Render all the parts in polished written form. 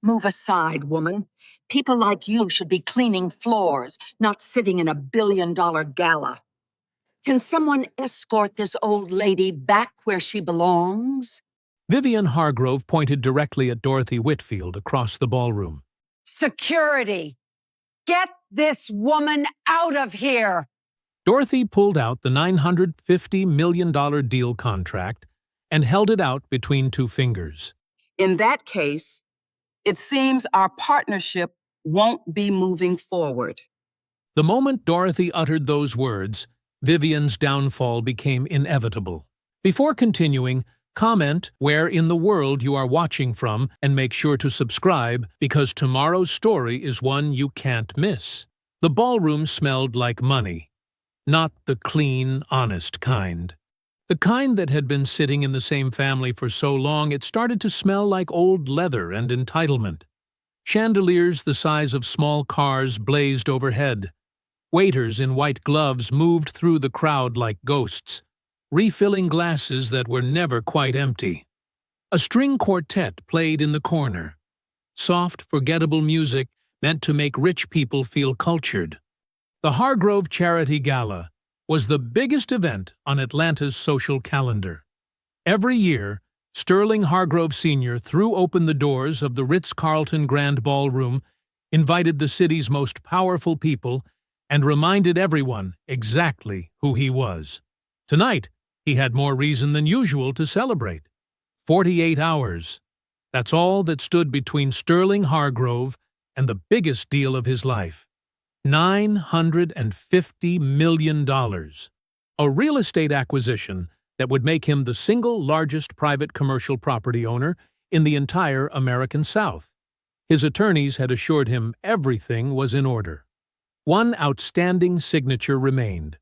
Move aside, woman. People like you should be cleaning floors, not sitting in a billion-dollar gala. Can someone escort this old lady back where she belongs? Vivian Hargrove pointed directly at Dorothy Whitfield across the ballroom. Security! Get this woman out of here! Dorothy pulled out the $950 million deal contract and held it out between two fingers. In that case, it seems our partnership won't be moving forward. The moment Dorothy uttered those words, Vivian's downfall became inevitable. Before continuing, comment where in the world you are watching from and make sure to subscribe because tomorrow's story is one you can't miss. The ballroom smelled like money, not the clean, honest kind. The kind that had been sitting in the same family for so long it started to smell like old leather and entitlement. Chandeliers the size of small cars blazed overhead. Waiters in white gloves moved through the crowd like ghosts, refilling glasses that were never quite empty. A string quartet played in the corner. Soft, forgettable music meant to make rich people feel cultured. The Hargrove Charity Gala was the biggest event on Atlanta's social calendar. Every year, Sterling Hargrove Sr. threw open the doors of the Ritz-Carlton Grand Ballroom, invited the city's most powerful people, and reminded everyone exactly who he was. Tonight, he had more reason than usual to celebrate. 48 hours. That's all that stood between Sterling Hargrove and the biggest deal of his life. $950 million. A real estate acquisition that would make him the single largest private commercial property owner in the entire American South. His attorneys had assured him everything was in order. One outstanding signature remained.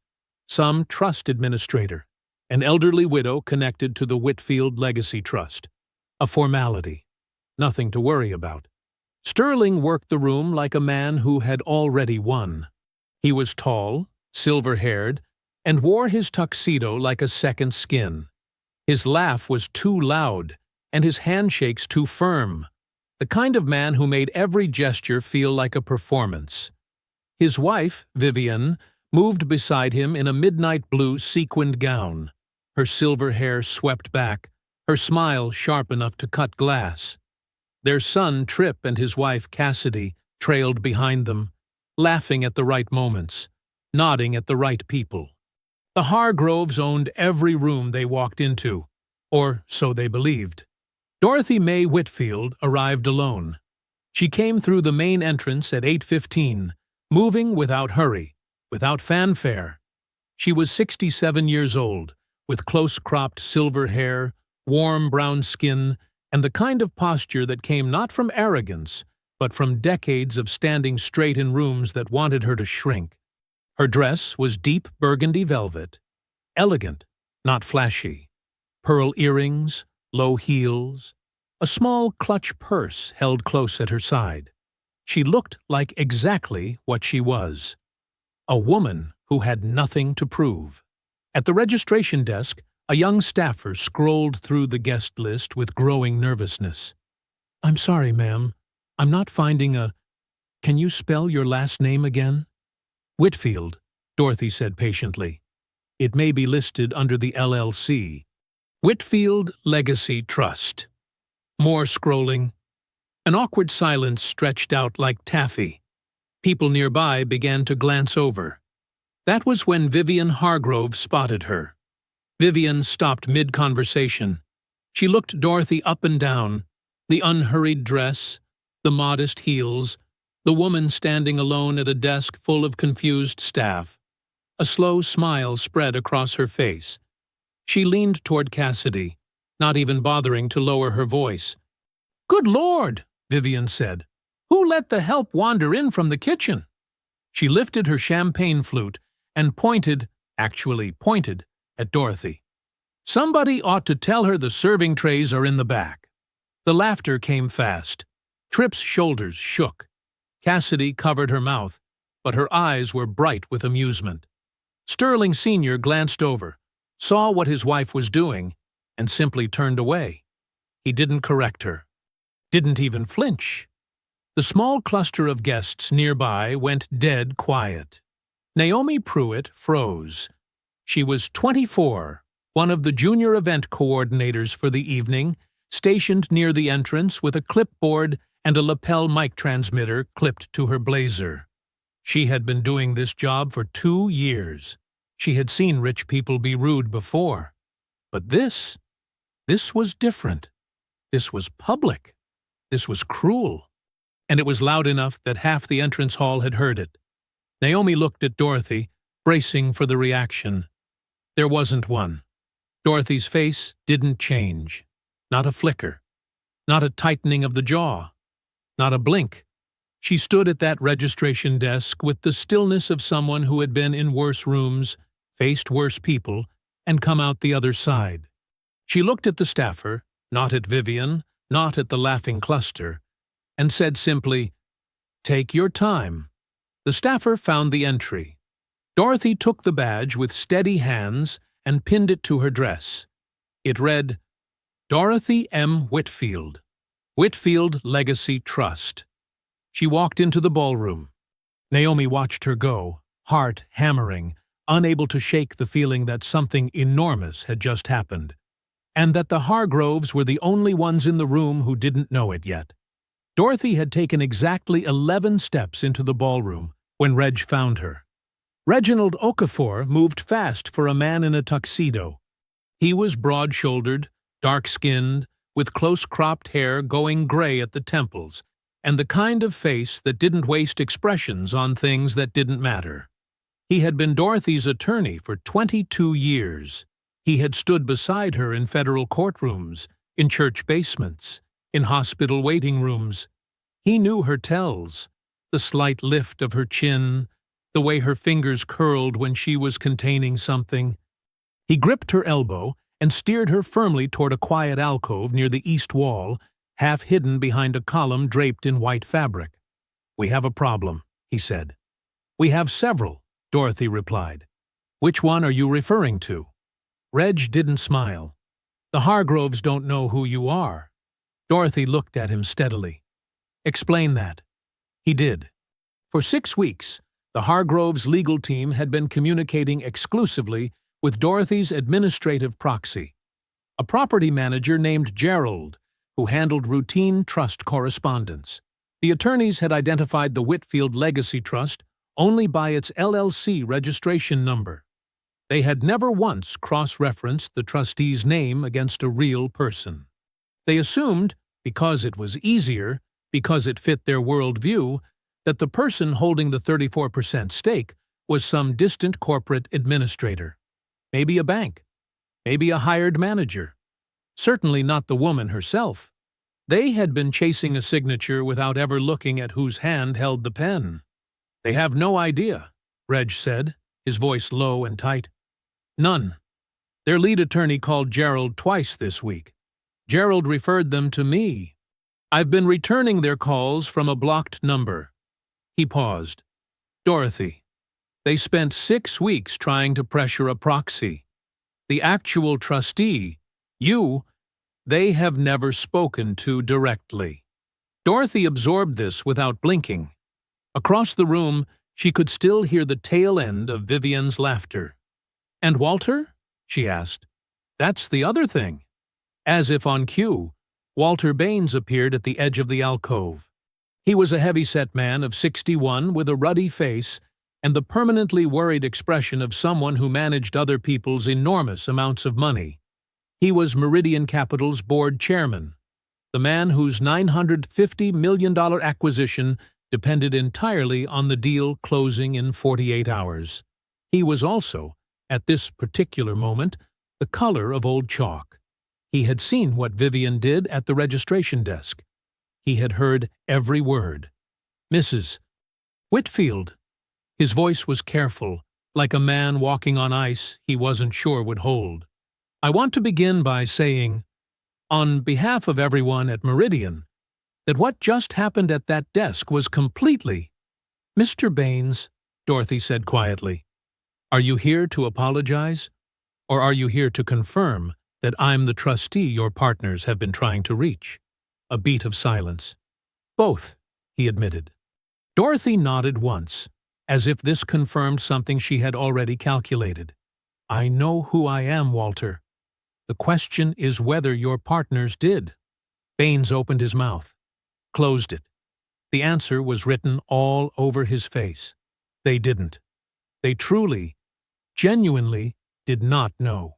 Some trust administrator, an elderly widow connected to the Whitfield Legacy Trust. A formality. Nothing to worry about. Sterling worked the room like a man who had already won. He was tall, silver-haired, and wore his tuxedo like a second skin. His laugh was too loud, and his handshakes too firm. The kind of man who made every gesture feel like a performance. His wife, Vivian, moved beside him in a midnight blue sequined gown, her silver hair swept back, her smile sharp enough to cut glass. Their son, Trip, and his wife, Cassidy, trailed behind them, laughing at the right moments, nodding at the right people. The Hargroves owned every room they walked into, or so they believed. Dorothy Mae Whitfield arrived alone. She came through the main entrance at 8:15, moving without hurry, without fanfare. She was 67 years old, with close-cropped silver hair, warm brown skin, and the kind of posture that came not from arrogance, but from decades of standing straight in rooms that wanted her to shrink. Her dress was deep burgundy velvet, elegant, not flashy. Pearl earrings, low heels, a small clutch purse held close at her side. She looked like exactly what she was. A woman who had nothing to prove. At the registration desk, a young staffer scrolled through the guest list with growing nervousness. "I'm sorry, ma'am. I'm not finding a... Can you spell your last name again?" "Whitfield," Dorothy said patiently. "It may be listed under the LLC. Whitfield Legacy Trust." More scrolling. An awkward silence stretched out like taffy. People nearby began to glance over. That was when Vivian Hargrove spotted her. Vivian stopped mid-conversation. She looked Dorothy up and down, the unhurried dress, the modest heels, the woman standing alone at a desk full of confused staff. A slow smile spread across her face. She leaned toward Cassidy, not even bothering to lower her voice. "Good Lord," Vivian said. "Who let the help wander in from the kitchen?" She lifted her champagne flute and pointed, at Dorothy. "Somebody ought to tell her the serving trays are in the back." The laughter came fast. Trip's shoulders shook. Cassidy covered her mouth, but her eyes were bright with amusement. Sterling Sr. glanced over, saw what his wife was doing, and simply turned away. He didn't correct her. Didn't even flinch. The small cluster of guests nearby went dead quiet. Naomi Pruitt froze. She was 24, one of the junior event coordinators for the evening, stationed near the entrance with a clipboard and a lapel mic transmitter clipped to her blazer. She had been doing this job for 2 years. She had seen rich people be rude before. But this was different. This was public. This was cruel. And it was loud enough that half the entrance hall had heard it. Naomi looked at Dorothy, bracing for the reaction. There wasn't one. Dorothy's face didn't change. Not a flicker. Not a tightening of the jaw. Not a blink. She stood at that registration desk with the stillness of someone who had been in worse rooms, faced worse people, and come out the other side. She looked at the staffer, not at Vivian, not at the laughing cluster, and said simply, "Take your time." The staffer found the entry. Dorothy took the badge with steady hands and pinned it to her dress. It read, Dorothy M. Whitfield, Whitfield Legacy Trust. She walked into the ballroom. Naomi watched her go, heart hammering, unable to shake the feeling that something enormous had just happened, and that the Hargroves were the only ones in the room who didn't know it yet. Dorothy had taken exactly 11 steps into the ballroom when Reg found her. Reginald Okafor moved fast for a man in a tuxedo. He was broad-shouldered, dark-skinned, with close-cropped hair going gray at the temples, and the kind of face that didn't waste expressions on things that didn't matter. He had been Dorothy's attorney for 22 years. He had stood beside her in federal courtrooms, in church basements, in hospital waiting rooms. He knew her tells, the slight lift of her chin, the way her fingers curled when she was containing something. He gripped her elbow and steered her firmly toward a quiet alcove near the east wall, half hidden behind a column draped in white fabric. "We have a problem," he said. "We have several," Dorothy replied. "Which one are you referring to?" Reg didn't smile. "The Hargroves don't know who you are." Dorothy looked at him steadily. "Explain that." He did. For 6 weeks, the Hargroves' legal team had been communicating exclusively with Dorothy's administrative proxy, a property manager named Gerald, who handled routine trust correspondence. The attorneys had identified the Whitfield Legacy Trust only by its LLC registration number. They had never once cross-referenced the trustee's name against a real person. They assumed, because it was easier, because it fit their worldview, that the person holding the 34% stake was some distant corporate administrator. Maybe a bank. Maybe a hired manager. Certainly not the woman herself. They had been chasing a signature without ever looking at whose hand held the pen. "They have no idea," Reg said, his voice low and tight. "None. Their lead attorney called Gerald twice this week. Gerald referred them to me. I've been returning their calls from a blocked number." He paused. "Dorothy, they spent 6 weeks trying to pressure a proxy. The actual trustee, you, they have never spoken to directly." Dorothy absorbed this without blinking. Across the room, she could still hear the tail end of Vivian's laughter. "And Walter?" she asked. "That's the other thing." As if on cue, Walter Baines appeared at the edge of the alcove. He was a heavy-set man of 61 with a ruddy face and the permanently worried expression of someone who managed other people's enormous amounts of money. He was Meridian Capital's board chairman, the man whose $950 million acquisition depended entirely on the deal closing in 48 hours. He was also, at this particular moment, the color of old chalk. He had seen what Vivian did at the registration desk. He had heard every word. "Mrs. Whitfield." His voice was careful, like a man walking on ice he wasn't sure would hold. "I want to begin by saying, on behalf of everyone at Meridian, that what just happened at that desk was completely—" "Mr. Baines," Dorothy said quietly, "are you here to apologize? Or are you here to confirm that I'm the trustee your partners have been trying to reach?" A beat of silence. "Both," he admitted. Dorothy nodded once, as if this confirmed something she had already calculated. I know who I am, Walter. The question is whether your partners did. Baines opened his mouth, closed it. The answer was written all over his face. They didn't. They truly, genuinely did not know.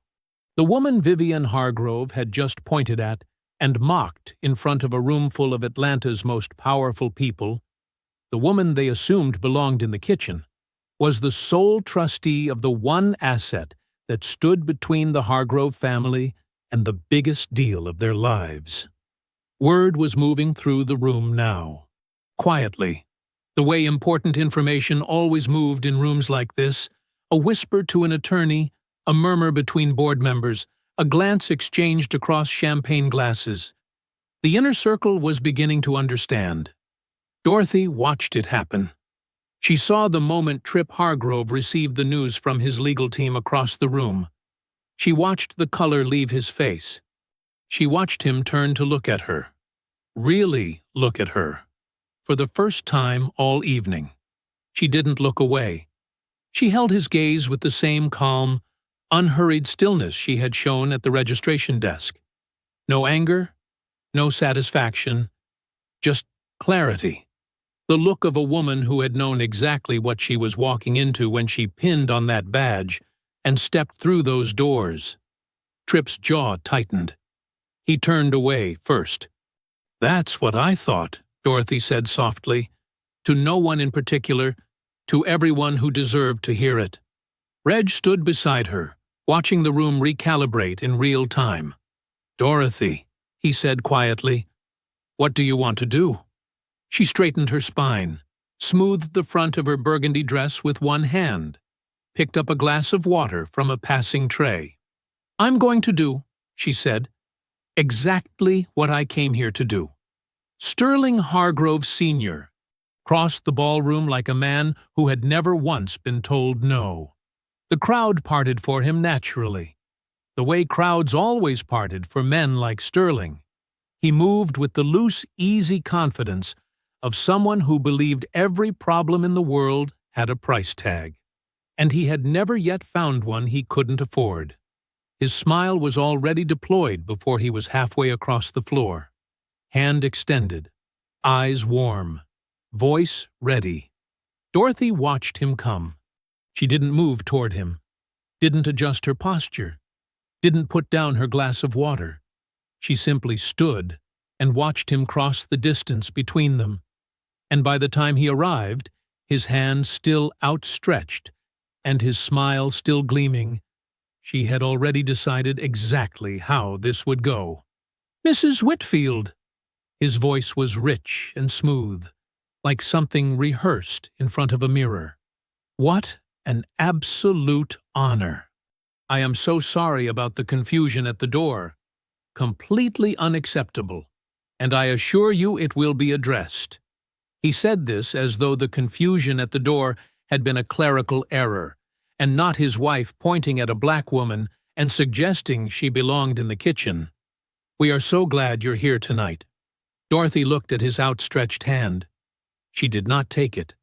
The woman Vivian Hargrove had just pointed at and mocked in front of a room full of Atlanta's most powerful people, the woman they assumed belonged in the kitchen, was the sole trustee of the one asset that stood between the Hargrove family and the biggest deal of their lives. Word was moving through the room now. Quietly, the way important information always moved in rooms like this, a whisper to an attorney, a murmur between board members, a glance exchanged across champagne glasses. The inner circle was beginning to understand. Dorothy watched it happen. She saw the moment Trip Hargrove received the news from his legal team across the room. She watched the color leave his face. She watched him turn to look at her. Really look at her. For the first time all evening. She didn't look away. She held his gaze with the same calm, unhurried stillness she had shown at the registration desk. No anger, no satisfaction, just clarity. The look of a woman who had known exactly what she was walking into when she pinned on that badge and stepped through those doors. Trip's jaw tightened. He turned away first. That's what I thought, Dorothy said softly, to no one in particular, to everyone who deserved to hear it. Reg stood beside her, watching the room recalibrate in real time. Dorothy, he said quietly, what do you want to do? She straightened her spine, smoothed the front of her burgundy dress with one hand, picked up a glass of water from a passing tray. I'm going to do, she said, exactly what I came here to do. Sterling Hargrove Sr. crossed the ballroom like a man who had never once been told no. The crowd parted for him naturally, the way crowds always parted for men like Sterling. He moved with the loose, easy confidence of someone who believed every problem in the world had a price tag, and he had never yet found one he couldn't afford. His smile was already deployed before he was halfway across the floor. Hand extended, eyes warm, voice ready. Dorothy watched him come. She didn't move toward him, didn't adjust her posture, didn't put down her glass of water. She simply stood and watched him cross the distance between them. And by the time he arrived, his hand still outstretched and his smile still gleaming, she had already decided exactly how this would go. Mrs. Whitfield! His voice was rich and smooth, like something rehearsed in front of a mirror. What an absolute honor! I am so sorry about the confusion at the door. Completely unacceptable, and I assure you it will be addressed. He said this as though the confusion at the door had been a clerical error, and not his wife pointing at a black woman and suggesting she belonged in the kitchen. We are so glad you're here tonight. Dorothy looked at his outstretched hand. She did not take it.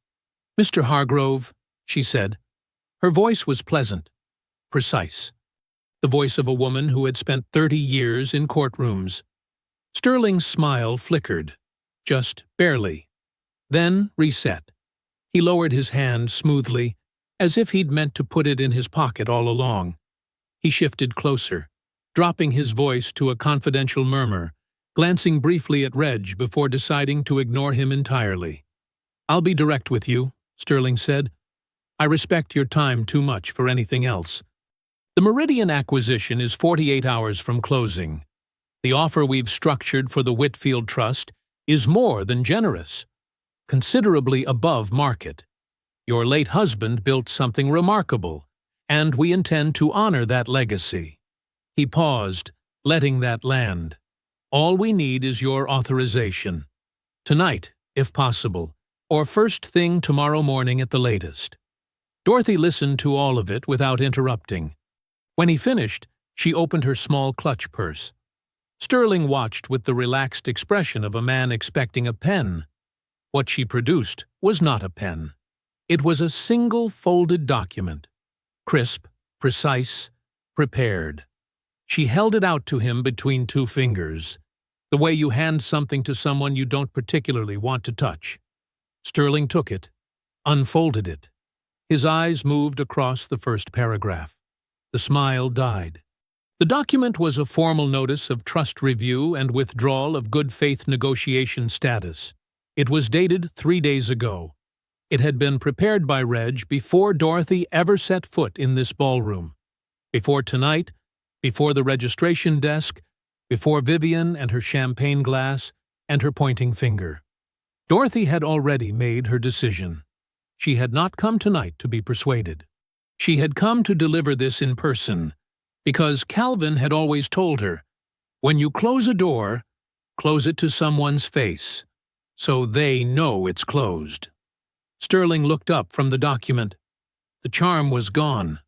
Mr. Hargrove, she said. Her voice was pleasant, precise. The voice of a woman who had spent 30 years in courtrooms. Sterling's smile flickered, just barely. Then reset. He lowered his hand smoothly, as if he'd meant to put it in his pocket all along. He shifted closer, dropping his voice to a confidential murmur, glancing briefly at Reg before deciding to ignore him entirely. I'll be direct with you, Sterling said. I respect your time too much for anything else. The Meridian acquisition is 48 hours from closing. The offer we've structured for the Whitfield Trust is more than generous, considerably above market. Your late husband built something remarkable, and we intend to honor that legacy. He paused, letting that land. All we need is your authorization. Tonight, if possible, or first thing tomorrow morning at the latest. Dorothy listened to all of it without interrupting. When he finished, she opened her small clutch purse. Sterling watched with the relaxed expression of a man expecting a pen. What she produced was not a pen. It was a single folded document, crisp, precise, prepared. She held it out to him between two fingers, the way you hand something to someone you don't particularly want to touch. Sterling took it, unfolded it. His eyes moved across the first paragraph. The smile died. The document was a formal notice of trust review and withdrawal of good faith negotiation status. It was dated 3 days ago. It had been prepared by Reg before Dorothy ever set foot in this ballroom. Before tonight, before the registration desk, before Vivian and her champagne glass and her pointing finger. Dorothy had already made her decision. She had not come tonight to be persuaded. She had come to deliver this in person, because Calvin had always told her, when you close a door, close it to someone's face, so they know it's closed. Sterling looked up from the document. The charm was gone.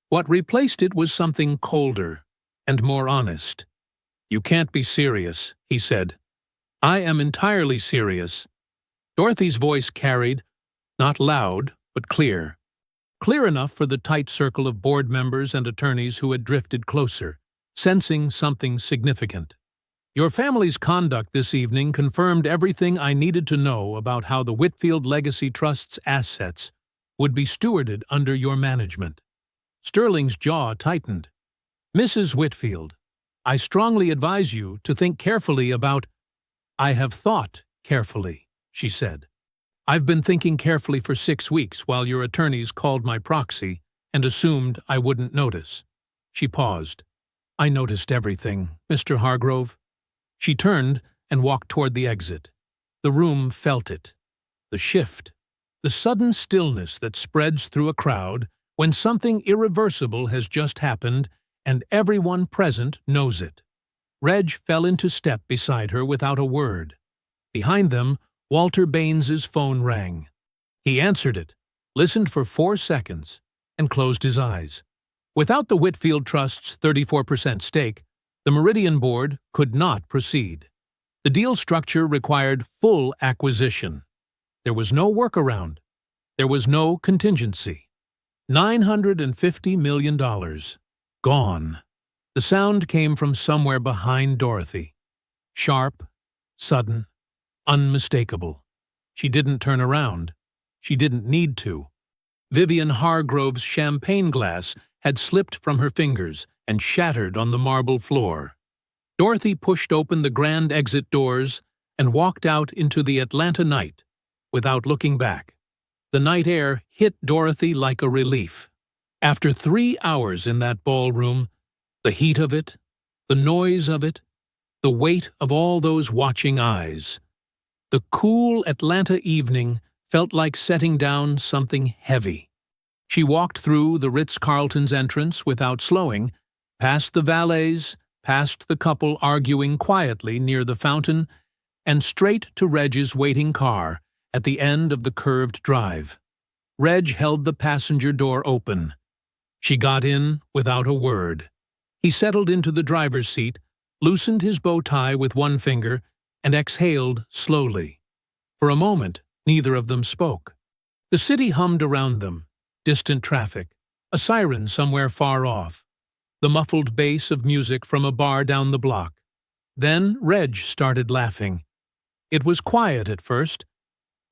What replaced it was something colder and more honest. "You can't be serious," he said. "I am entirely serious." Dorothy's voice carried, not loud, but clear. Clear enough for the tight circle of board members and attorneys who had drifted closer, sensing something significant. "Your family's conduct this evening confirmed everything I needed to know about how the Whitfield Legacy Trust's assets would be stewarded under your management." Sterling's jaw tightened. "Mrs. Whitfield, I strongly advise you to think carefully about—" "I have thought carefully," she said. "I've been thinking carefully for 6 weeks while your attorneys called my proxy and assumed I wouldn't notice." She paused. "I noticed everything, Mr. Hargrove." She turned and walked toward the exit. The room felt it. The shift. The sudden stillness that spreads through a crowd when something irreversible has just happened and everyone present knows it. Reg fell into step beside her without a word. Behind them, Walter Baines's phone rang. He answered it, listened for 4 seconds, and closed his eyes. Without the Whitfield Trust's 34% stake, the Meridian Board could not proceed. The deal structure required full acquisition. There was no workaround. There was no contingency. $950 million. Gone. The sound came from somewhere behind Dorothy. Sharp, sudden, unmistakable. She didn't turn around. She didn't need to. Vivian Hargrove's champagne glass had slipped from her fingers and shattered on the marble floor. Dorothy pushed open the grand exit doors and walked out into the Atlanta night without looking back. The night air hit Dorothy like a relief. After 3 hours in that ballroom, the heat of it, the noise of it, the weight of all those watching eyes, the cool Atlanta evening felt like setting down something heavy. She walked through the Ritz-Carlton's entrance without slowing, past the valets, past the couple arguing quietly near the fountain, and straight to Reg's waiting car at the end of the curved drive. Reg held the passenger door open. She got in without a word. He settled into the driver's seat, loosened his bow tie with one finger, and exhaled slowly. For a moment, neither of them spoke. The city hummed around them, distant traffic, a siren somewhere far off, the muffled bass of music from a bar down the block. Then Reg started laughing. It was quiet at first,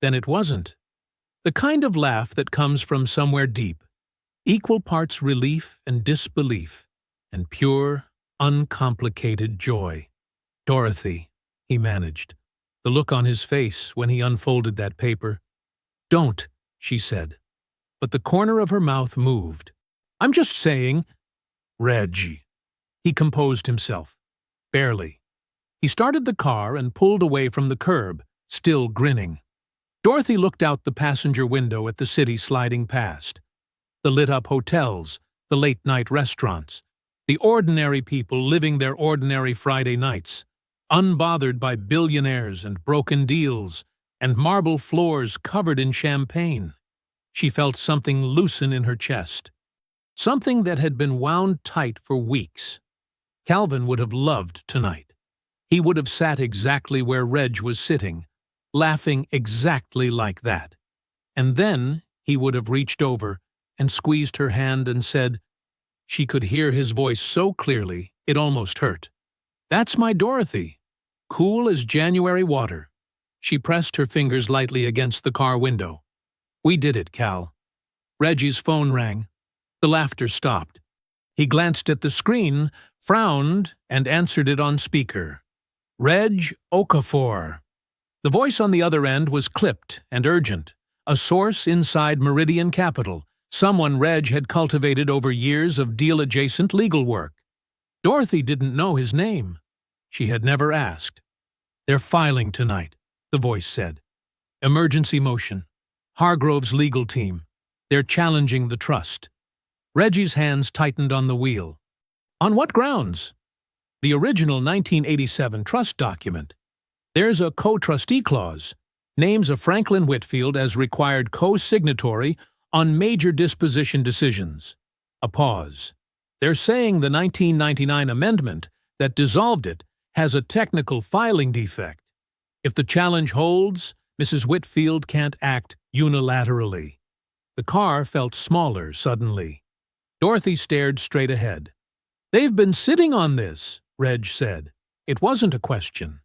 then it wasn't. The kind of laugh that comes from somewhere deep, equal parts relief and disbelief, and pure, uncomplicated joy. "Dorothy," he managed, the look on his face when he unfolded that paper. "Don't," she said, but the corner of her mouth moved. "I'm just saying—" "Reg." He composed himself. Barely. He started the car and pulled away from the curb, still grinning. Dorothy looked out the passenger window at the city sliding past. The lit-up hotels, the late-night restaurants, the ordinary people living their ordinary Friday nights, unbothered by billionaires and broken deals and marble floors covered in champagne. She felt something loosen in her chest, something that had been wound tight for weeks. Calvin would have loved tonight. He would have sat exactly where Reg was sitting, laughing exactly like that. And then he would have reached over and squeezed her hand and said, she could hear his voice so clearly it almost hurt, "That's my Dorothy, cool as January water." She pressed her fingers lightly against the car window. "We did it, Cal." Reggie's phone rang. The laughter stopped. He glanced at the screen, frowned, and answered it on speaker. "Reg Okafor." The voice on the other end was clipped and urgent, a source inside Meridian Capital, someone Reg had cultivated over years of deal-adjacent legal work. Dorothy didn't know his name. She had never asked. "They're filing tonight," the voice said. "Emergency motion. Hargrove's legal team. They're challenging the trust." Reggie's hands tightened on the wheel. "On what grounds?" "The original 1987 trust document. There's a co-trustee clause. Names a Franklin Whitfield as required co-signatory on major disposition decisions." A pause. "They're saying the 1999 amendment that dissolved it has a technical filing defect. If the challenge holds, Mrs. Whitfield can't act unilaterally." The car felt smaller suddenly. Dorothy stared straight ahead. "They've been sitting on this," Reg said. It wasn't a question.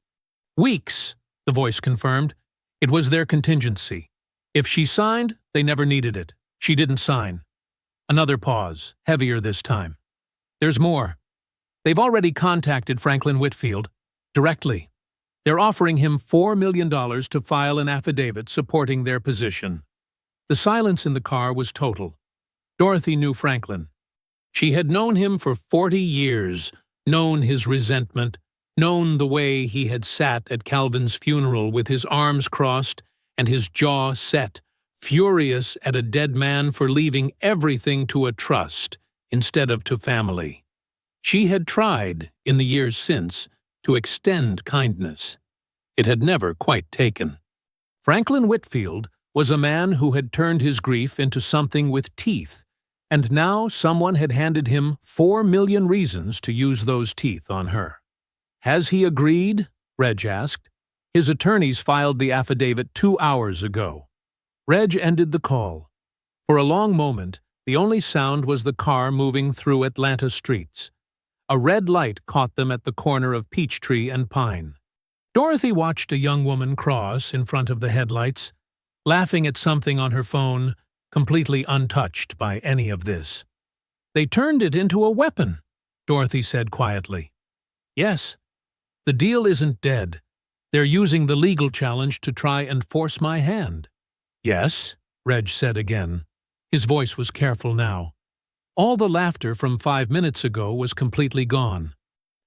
"Weeks," the voice confirmed. It was their contingency. If she signed, they never needed it. She didn't sign. Another pause, heavier this time. "There's more. They've already contacted Franklin Whitfield. Directly. They're offering him $4 million to file an affidavit supporting their position." The silence in the car was total. Dorothy knew Franklin. She had known him for 40 years, known his resentment, known the way he had sat at Calvin's funeral with his arms crossed and his jaw set, furious at a dead man for leaving everything to a trust instead of to family. She had tried, in the years since, to extend kindness. It had never quite taken. Franklin Whitfield was a man who had turned his grief into something with teeth, and now someone had handed him 4 million reasons to use those teeth on her. "Has he agreed?" Reg asked. "His attorneys filed the affidavit 2 hours ago." Reg ended the call. For a long moment, the only sound was the car moving through Atlanta streets. A red light caught them at the corner of Peachtree and Pine. Dorothy watched a young woman cross in front of the headlights, laughing at something on her phone, completely untouched by any of this. "They turned it into a weapon," Dorothy said quietly. "Yes. The deal isn't dead. They're using the legal challenge to try and force my hand." "Yes," Reg said again. His voice was careful now. All the laughter from 5 minutes ago was completely gone.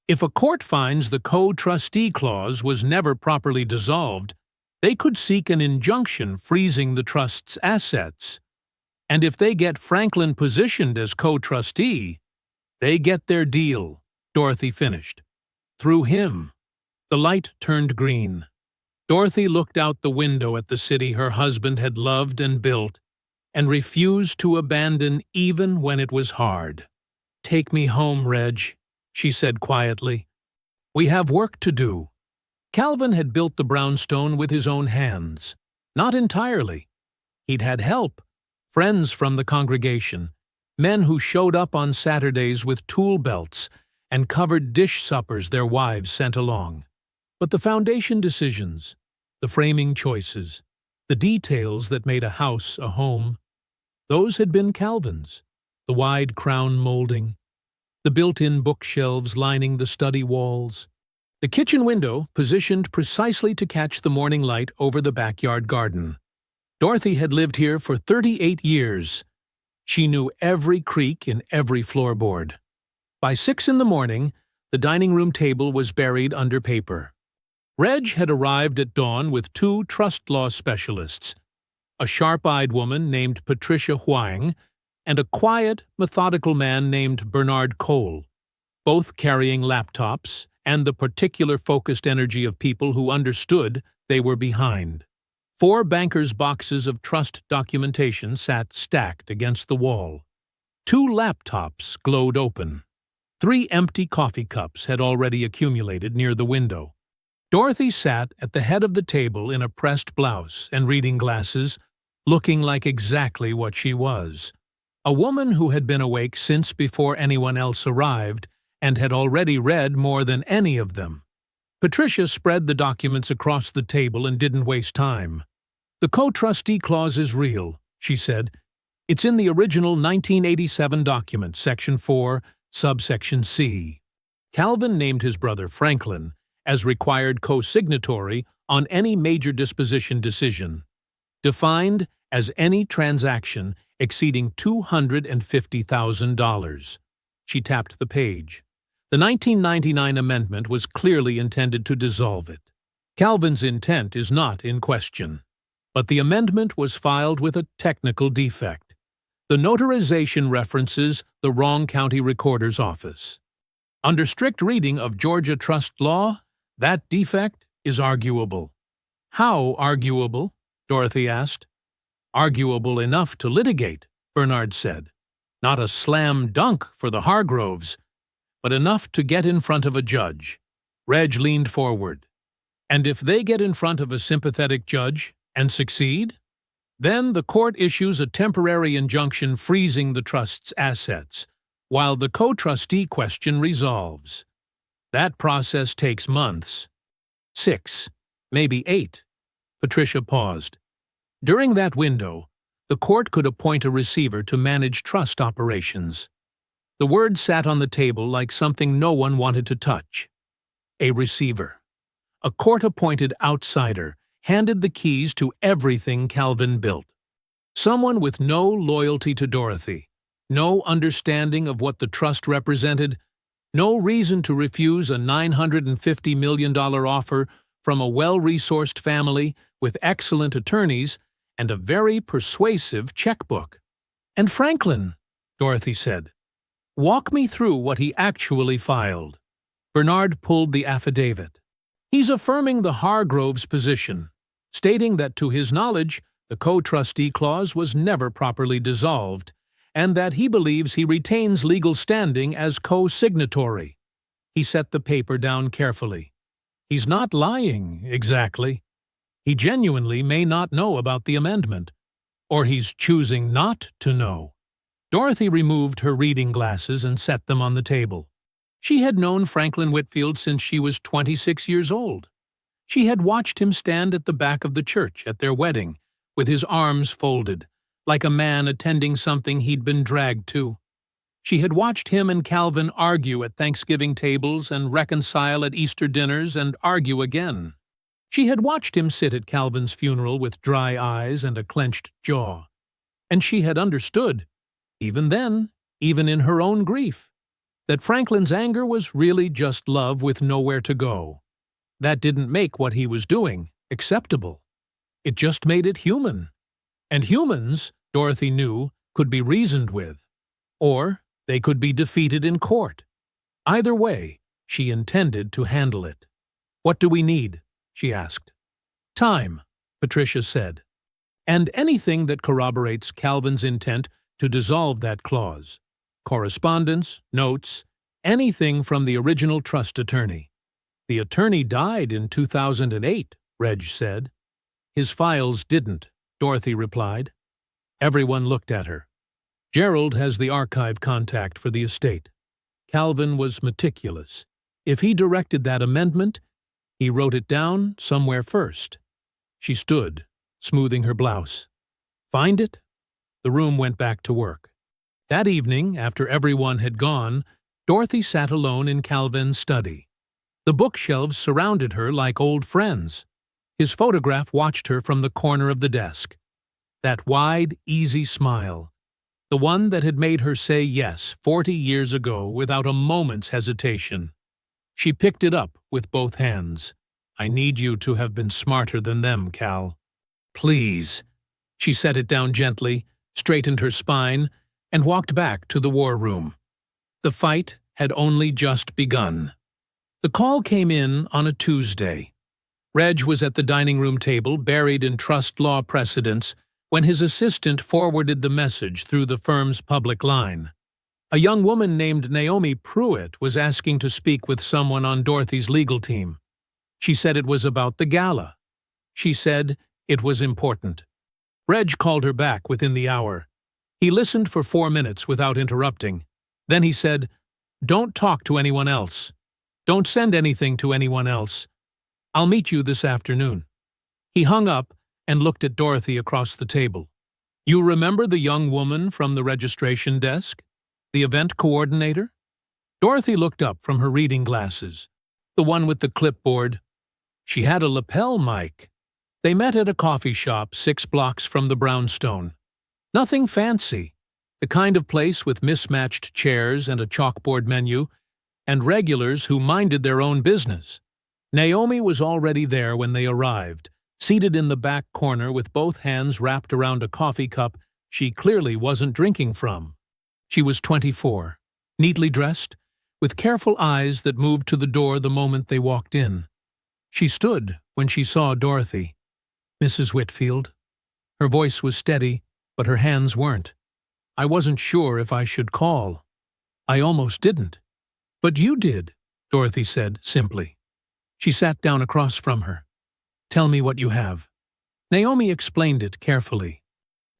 "If a court finds the co-trustee clause was never properly dissolved, they could seek an injunction freezing the trust's assets. And if they get Franklin positioned as co-trustee, they get their deal," Dorothy finished. "Through him." The light turned green. Dorothy looked out the window at the city her husband had loved and built, and refused to abandon even when it was hard. "Take me home, Reg," she said quietly. "We have work to do." Calvin had built the brownstone with his own hands. Not entirely. He'd had help, friends from the congregation, men who showed up on Saturdays with tool belts and covered dish suppers their wives sent along. But the foundation decisions, the framing choices, the details that made a house a home, those had been Calvin's. The wide crown molding, the built-in bookshelves lining the study walls, the kitchen window positioned precisely to catch the morning light over the backyard garden. Dorothy had lived here for 38 years. She knew every creak in every floorboard. By 6 in the morning, the dining room table was buried under paper. Reg had arrived at dawn with 2 trust law specialists, a sharp-eyed woman named Patricia Huang and a quiet, methodical man named Bernard Cole, both carrying laptops and the particular focused energy of people who understood they were behind. 4 bankers' boxes of trust documentation sat stacked against the wall. 2 laptops glowed open. 3 empty coffee cups had already accumulated near the window. Dorothy sat at the head of the table in a pressed blouse and reading glasses, looking like exactly what she was. A woman who had been awake since before anyone else arrived and had already read more than any of them. Patricia spread the documents across the table and didn't waste time. "The co-trustee clause is real," she said. "It's in the original 1987 document, Section 4, subsection C. Calvin named his brother Franklin as required co-signatory on any major disposition decision, defined as any transaction exceeding $250,000. She tapped the page. The 1999 amendment was clearly intended to dissolve it. Calvin's intent is not in question, but the amendment was filed with a technical defect. The notarization references the wrong county recorder's office. Under strict reading of Georgia trust law, that defect is arguable." "How arguable?" Dorothy asked. "Arguable enough to litigate," Bernard said. "Not a slam dunk for the Hargroves, but enough to get in front of a judge." Reg leaned forward. "And if they get in front of a sympathetic judge and succeed? Then the court issues a temporary injunction freezing the trust's assets, while the co-trustee question resolves. That process takes months. 6, maybe 8. Patricia paused. During that window, the court could appoint a receiver to manage trust operations. The word sat on the table like something no one wanted to touch. A receiver. A court-appointed outsider handed the keys to everything Calvin built. Someone with no loyalty to Dorothy, no understanding of what the trust represented, no reason to refuse a $950 million offer from a well-resourced family with excellent attorneys and a very persuasive checkbook. "And Franklin," Dorothy said. "Walk me through what he actually filed." Bernard pulled the affidavit. "He's affirming the Hargroves' position, stating that to his knowledge the co-trustee clause was never properly dissolved, and that he believes he retains legal standing as co-signatory." He set the paper down carefully. "He's not lying, exactly. He genuinely may not know about the amendment, or he's choosing not to know." Dorothy removed her reading glasses and set them on the table. She had known Franklin Whitfield since she was 26 years old. She had watched him stand at the back of the church at their wedding, with his arms folded, like a man attending something he'd been dragged to. She had watched him and Calvin argue at Thanksgiving tables and reconcile at Easter dinners and argue again. She had watched him sit at Calvin's funeral with dry eyes and a clenched jaw. And she had understood, even then, even in her own grief, that Franklin's anger was really just love with nowhere to go. That didn't make what he was doing acceptable. It just made it human. And humans, Dorothy knew, could be reasoned with. Or they could be defeated in court. Either way, she intended to handle it. "What do we need?" she asked. "Time," Patricia said. "And anything that corroborates Calvin's intent to dissolve that clause. Correspondence, notes, anything from the original trust attorney." "The attorney died in 2008, Reg said. "His files didn't," Dorothy replied. Everyone looked at her. "Gerald has the archive contact for the estate. Calvin was meticulous. If he directed that amendment, he wrote it down somewhere first." She stood, smoothing her blouse. "Find it?" The room went back to work. That evening, after everyone had gone, Dorothy sat alone in Calvin's study. The bookshelves surrounded her like old friends. His photograph watched her from the corner of the desk. That wide, easy smile, the one that had made her say yes 40 years ago without a moment's hesitation. She picked it up with both hands. "I need you to have been smarter than them, Cal." "Please." She set it down gently, straightened her spine, and walked back to the war room. The fight had only just begun. The call came in on a Tuesday. Reg was at the dining room table, buried in trust law precedents, when his assistant forwarded the message through the firm's public line. A young woman named Naomi Pruitt was asking to speak with someone on Dorothy's legal team. She said it was about the gala. She said it was important. Reg called her back within the hour. He listened for 4 minutes without interrupting. Then he said, "Don't talk to anyone else. Don't send anything to anyone else. I'll meet you this afternoon." He hung up and looked at Dorothy across the table. "You remember the young woman from the registration desk? The event coordinator?" Dorothy looked up from her reading glasses. "The one with the clipboard. She had a lapel mic. They met at a coffee shop 6 blocks from the brownstone. Nothing fancy. The kind of place with mismatched chairs and a chalkboard menu, and regulars who minded their own business. Naomi was already there when they arrived, seated in the back corner with both hands wrapped around a coffee cup she clearly wasn't drinking from. She was 24, neatly dressed, with careful eyes that moved to the door the moment they walked in. She stood when she saw Dorothy. "Mrs. Whitfield." Her voice was steady, but her hands weren't. "I wasn't sure if I should call. I almost didn't." "But you did," Dorothy said simply. She sat down across from her. "Tell me what you have." Naomi explained it carefully.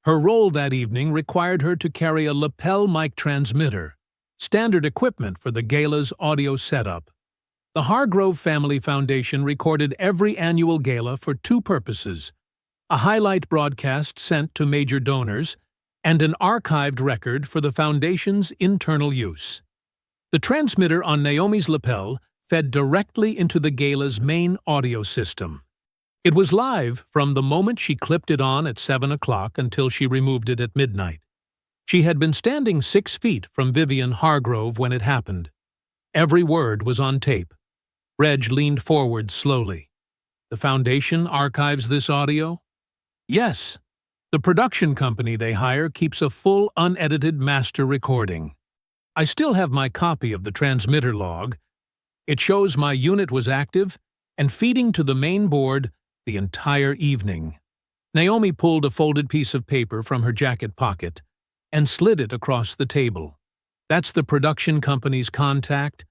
Her role that evening required her to carry a lapel mic transmitter, standard equipment for the gala's audio setup. The Hargrove Family Foundation recorded every annual gala for 2 purposes: a highlight broadcast sent to major donors, and an archived record for the foundation's internal use. The transmitter on Naomi's lapel fed directly into the gala's main audio system. It was live from the moment she clipped it on at 7 o'clock until she removed it at midnight. She had been standing 6 feet from Vivian Hargrove when it happened. Every word was on tape. Reg leaned forward slowly. "The foundation archives this audio?" "Yes. The production company they hire keeps a full, unedited master recording. I still have my copy of the transmitter log. It shows my unit was active and feeding to the main board the entire evening." Naomi pulled a folded piece of paper from her jacket pocket and slid it across the table. "That's the production company's contact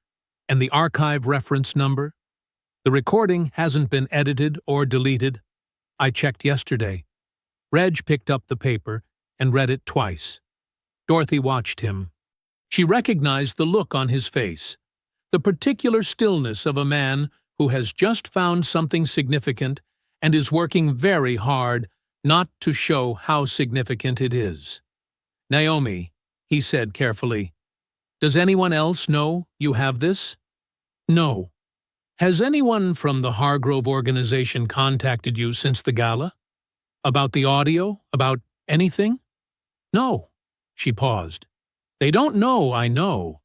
and the archive reference number. The recording hasn't been edited or deleted. I checked yesterday." Reg picked up the paper and read it twice. Dorothy watched him. She recognized the look on his face, the particular stillness of a man who has just found something significant and is working very hard not to show how significant it is. "Naomi," he said carefully, "does anyone else know you have this?" "No." "Has anyone from the Hargrove organization contacted you since the gala? About the audio? About anything?" "No." She paused. "They don't know, I know.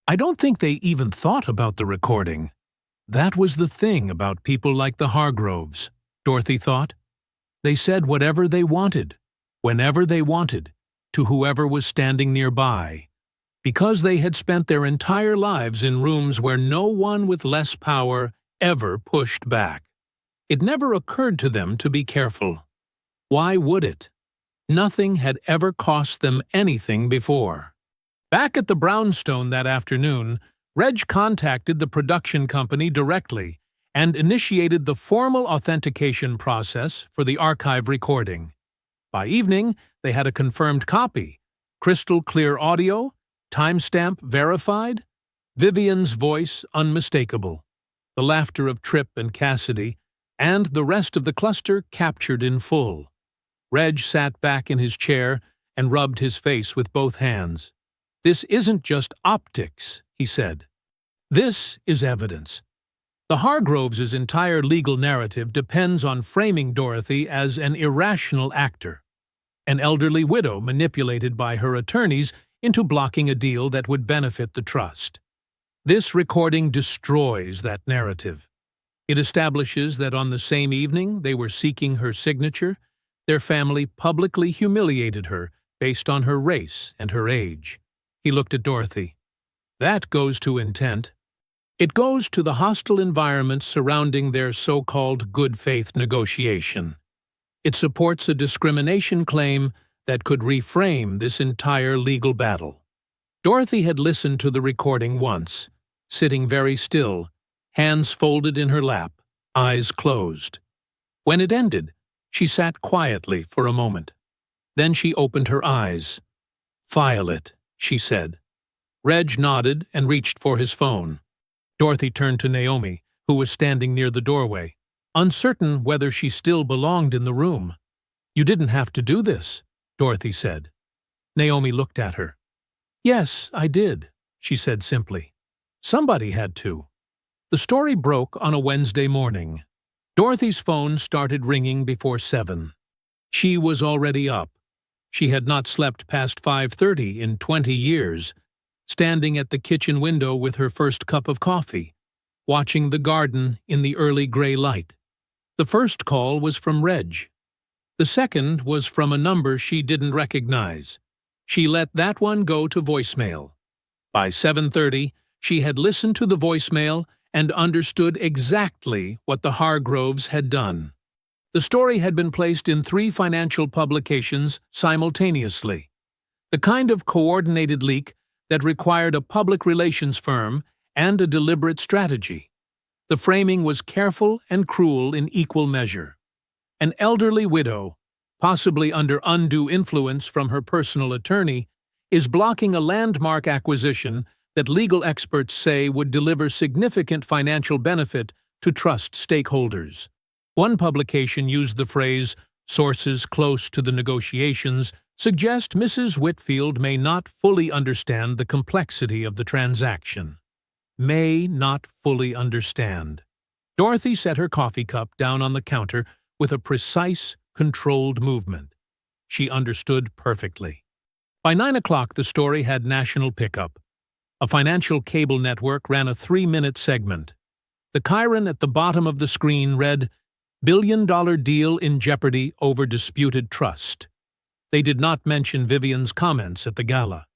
I don't think they even thought about the recording. That was the thing about people like the Hargroves," Dorothy thought. "They said whatever they wanted, whenever they wanted, to whoever was standing nearby, because they had spent their entire lives in rooms where no one with less power ever pushed back. It never occurred to them to be careful. Why would it? Nothing had ever cost them anything before." Back at the brownstone that afternoon, Reg contacted the production company directly and initiated the formal authentication process for the archive recording. By evening, they had a confirmed copy, crystal clear audio, timestamp verified, Vivian's voice unmistakable, the laughter of Tripp and Cassidy, and the rest of the cluster captured in full. Reg sat back in his chair and rubbed his face with both hands. "This isn't just optics," he said. "This is evidence." The Hargroves' entire legal narrative depends on framing Dorothy as an irrational actor, an elderly widow manipulated by her attorneys into blocking a deal that would benefit the trust. This recording destroys that narrative. It establishes that on the same evening they were seeking her signature, their family publicly humiliated her based on her race and her age. He looked at Dorothy. "That goes to intent. It goes to the hostile environment surrounding their so-called good-faith negotiation. It supports a discrimination claim that could reframe this entire legal battle." Dorothy had listened to the recording once, sitting very still, hands folded in her lap, eyes closed. When it ended, she sat quietly for a moment. Then she opened her eyes. "File it," she said. Reg nodded and reached for his phone. Dorothy turned to Naomi, who was standing near the doorway, uncertain whether she still belonged in the room. "You didn't have to do this," Dorothy said. Naomi looked at her. "Yes, I did," she said simply. "Somebody had to." The story broke on a Wednesday morning. Dorothy's phone started ringing before 7. She was already up. She had not slept past 5:30 in 20 years, standing at the kitchen window with her first cup of coffee, watching the garden in the early gray light. The first call was from Reg. The second was from a number she didn't recognize. She let that one go to voicemail. By 7:30, she had listened to the voicemail and understood exactly what the Hargroves had done. The story had been placed in 3 financial publications simultaneously, the kind of coordinated leak that required a public relations firm and a deliberate strategy. The framing was careful and cruel in equal measure. An elderly widow, possibly under undue influence from her personal attorney, is blocking a landmark acquisition that legal experts say would deliver significant financial benefit to trust stakeholders. One publication used the phrase, "Sources close to the negotiations suggest Mrs. Whitfield may not fully understand the complexity of the transaction." May not fully understand. Dorothy set her coffee cup down on the counter with a precise, controlled movement. She understood perfectly. By 9 o'clock, the story had national pickup. A financial cable network ran a 3-minute segment. The chyron at the bottom of the screen read, "Billion-dollar deal in jeopardy over disputed trust." They did not mention Vivian's comments at the gala.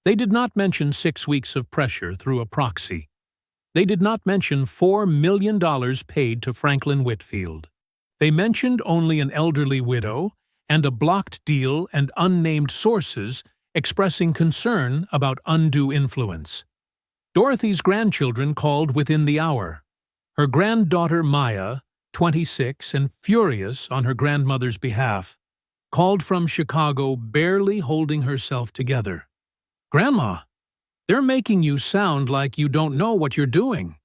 They did not mention 6 weeks of pressure through a proxy. They did not mention $4 million paid to Franklin Whitfield. They mentioned only an elderly widow and a blocked deal and unnamed sources expressing concern about undue influence. Dorothy's grandchildren called within the hour. Her granddaughter Maya, 26 and furious on her grandmother's behalf, called from Chicago barely holding herself together. "Grandma, they're making you sound like you don't know what you're doing.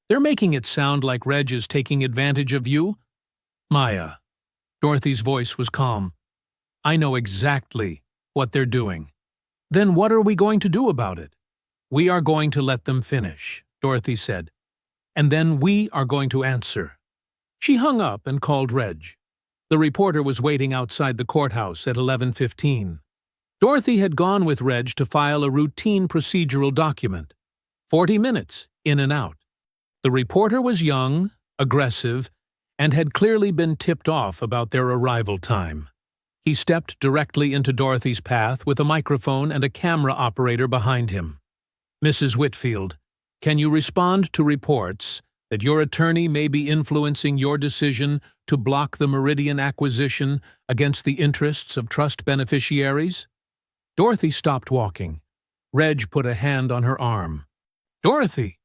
They're making it sound like Reg is taking advantage of you." "Maya," Dorothy's voice was calm, "I know exactly what they're doing." "Then what are we going to do about it?" "We are going to let them finish," Dorothy said. "And then we are going to answer." She hung up and called Reg. The reporter was waiting outside the courthouse at 11:15. Dorothy had gone with Reg to file a routine procedural document. 40 minutes, in and out. The reporter was young, aggressive, and had clearly been tipped off about their arrival time. He stepped directly into Dorothy's path with a microphone and a camera operator behind him. "Mrs. Whitfield, can you respond to reports that your attorney may be influencing your decision to block the Meridian acquisition against the interests of trust beneficiaries?" Dorothy stopped walking. Reg put a hand on her arm. "Dorothy!"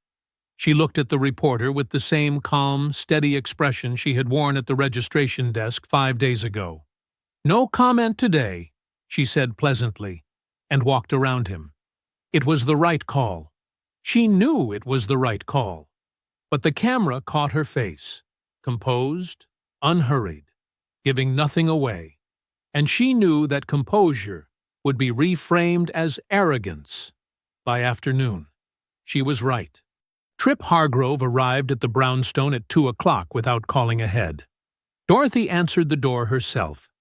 She looked at the reporter with the same calm, steady expression she had worn at the registration desk 5 days ago. "No comment today," she said pleasantly, and walked around him. It was the right call. She knew it was the right call. But the camera caught her face, composed, unhurried, giving nothing away, and she knew that composure would be reframed as arrogance by afternoon. She was right. Trip Hargrove arrived at the brownstone at 2 o'clock without calling ahead. Dorothy answered the door herself.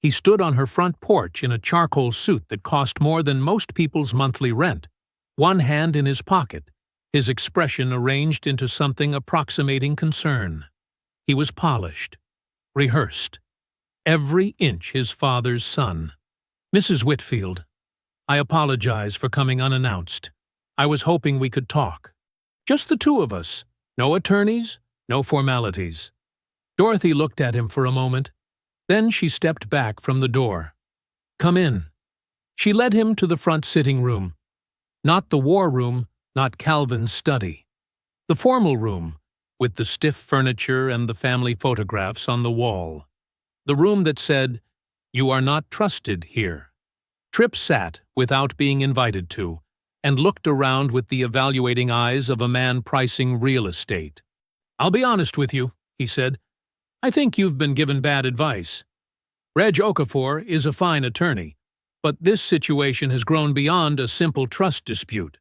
He stood on her front porch in a charcoal suit that cost more than most people's monthly rent, one hand in his pocket, his expression arranged into something approximating concern. He was polished, rehearsed, every inch his father's son. "Mrs. Whitfield, I apologize for coming unannounced. I was hoping we could talk. Just the two of us, no attorneys, no formalities." Dorothy looked at him for a moment. Then she stepped back from the door. "Come in." She led him to the front sitting room. Not the war room, not Calvin's study. The formal room, with the stiff furniture and the family photographs on the wall. The room that said, "You are not trusted here." Tripp sat, without being invited to, and looked around with the evaluating eyes of a man pricing real estate. "I'll be honest with you," he said. "I think you've been given bad advice. Reg Okafor is a fine attorney, but this situation has grown beyond a simple trust dispute.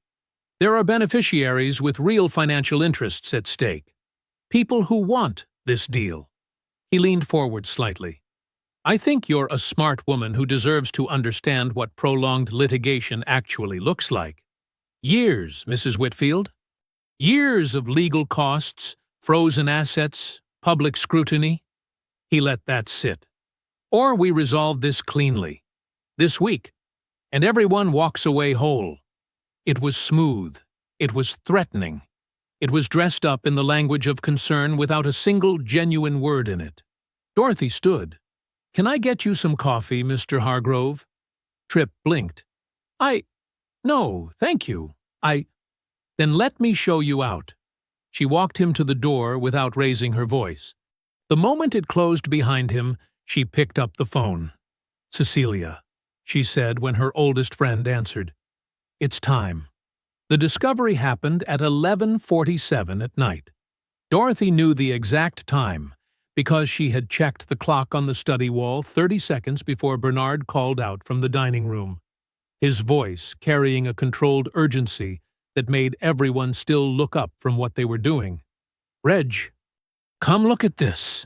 There are beneficiaries with real financial interests at stake. People who want this deal." He leaned forward slightly. "I think you're a smart woman who deserves to understand what prolonged litigation actually looks like. Years, Mrs. Whitfield. Years of legal costs, frozen assets, public scrutiny." He let that sit. "Or we resolve this cleanly, this week, and everyone walks away whole." It was smooth. It was threatening. It was dressed up in the language of concern without a single genuine word in it. Dorothy stood. "Can I get you some coffee, Mr. Hargrove?" Tripp blinked. No, thank you. Then let me show you out." She walked him to the door without raising her voice. The moment it closed behind him, she picked up the phone. "Cecilia," she said when her oldest friend answered. "It's time." The discovery happened at 11:47 at night. Dorothy knew the exact time because she had checked the clock on the study wall 30 seconds before Bernard called out from the dining room, his voice carrying a controlled urgency that made everyone still look up from what they were doing. "Reg, come look at this."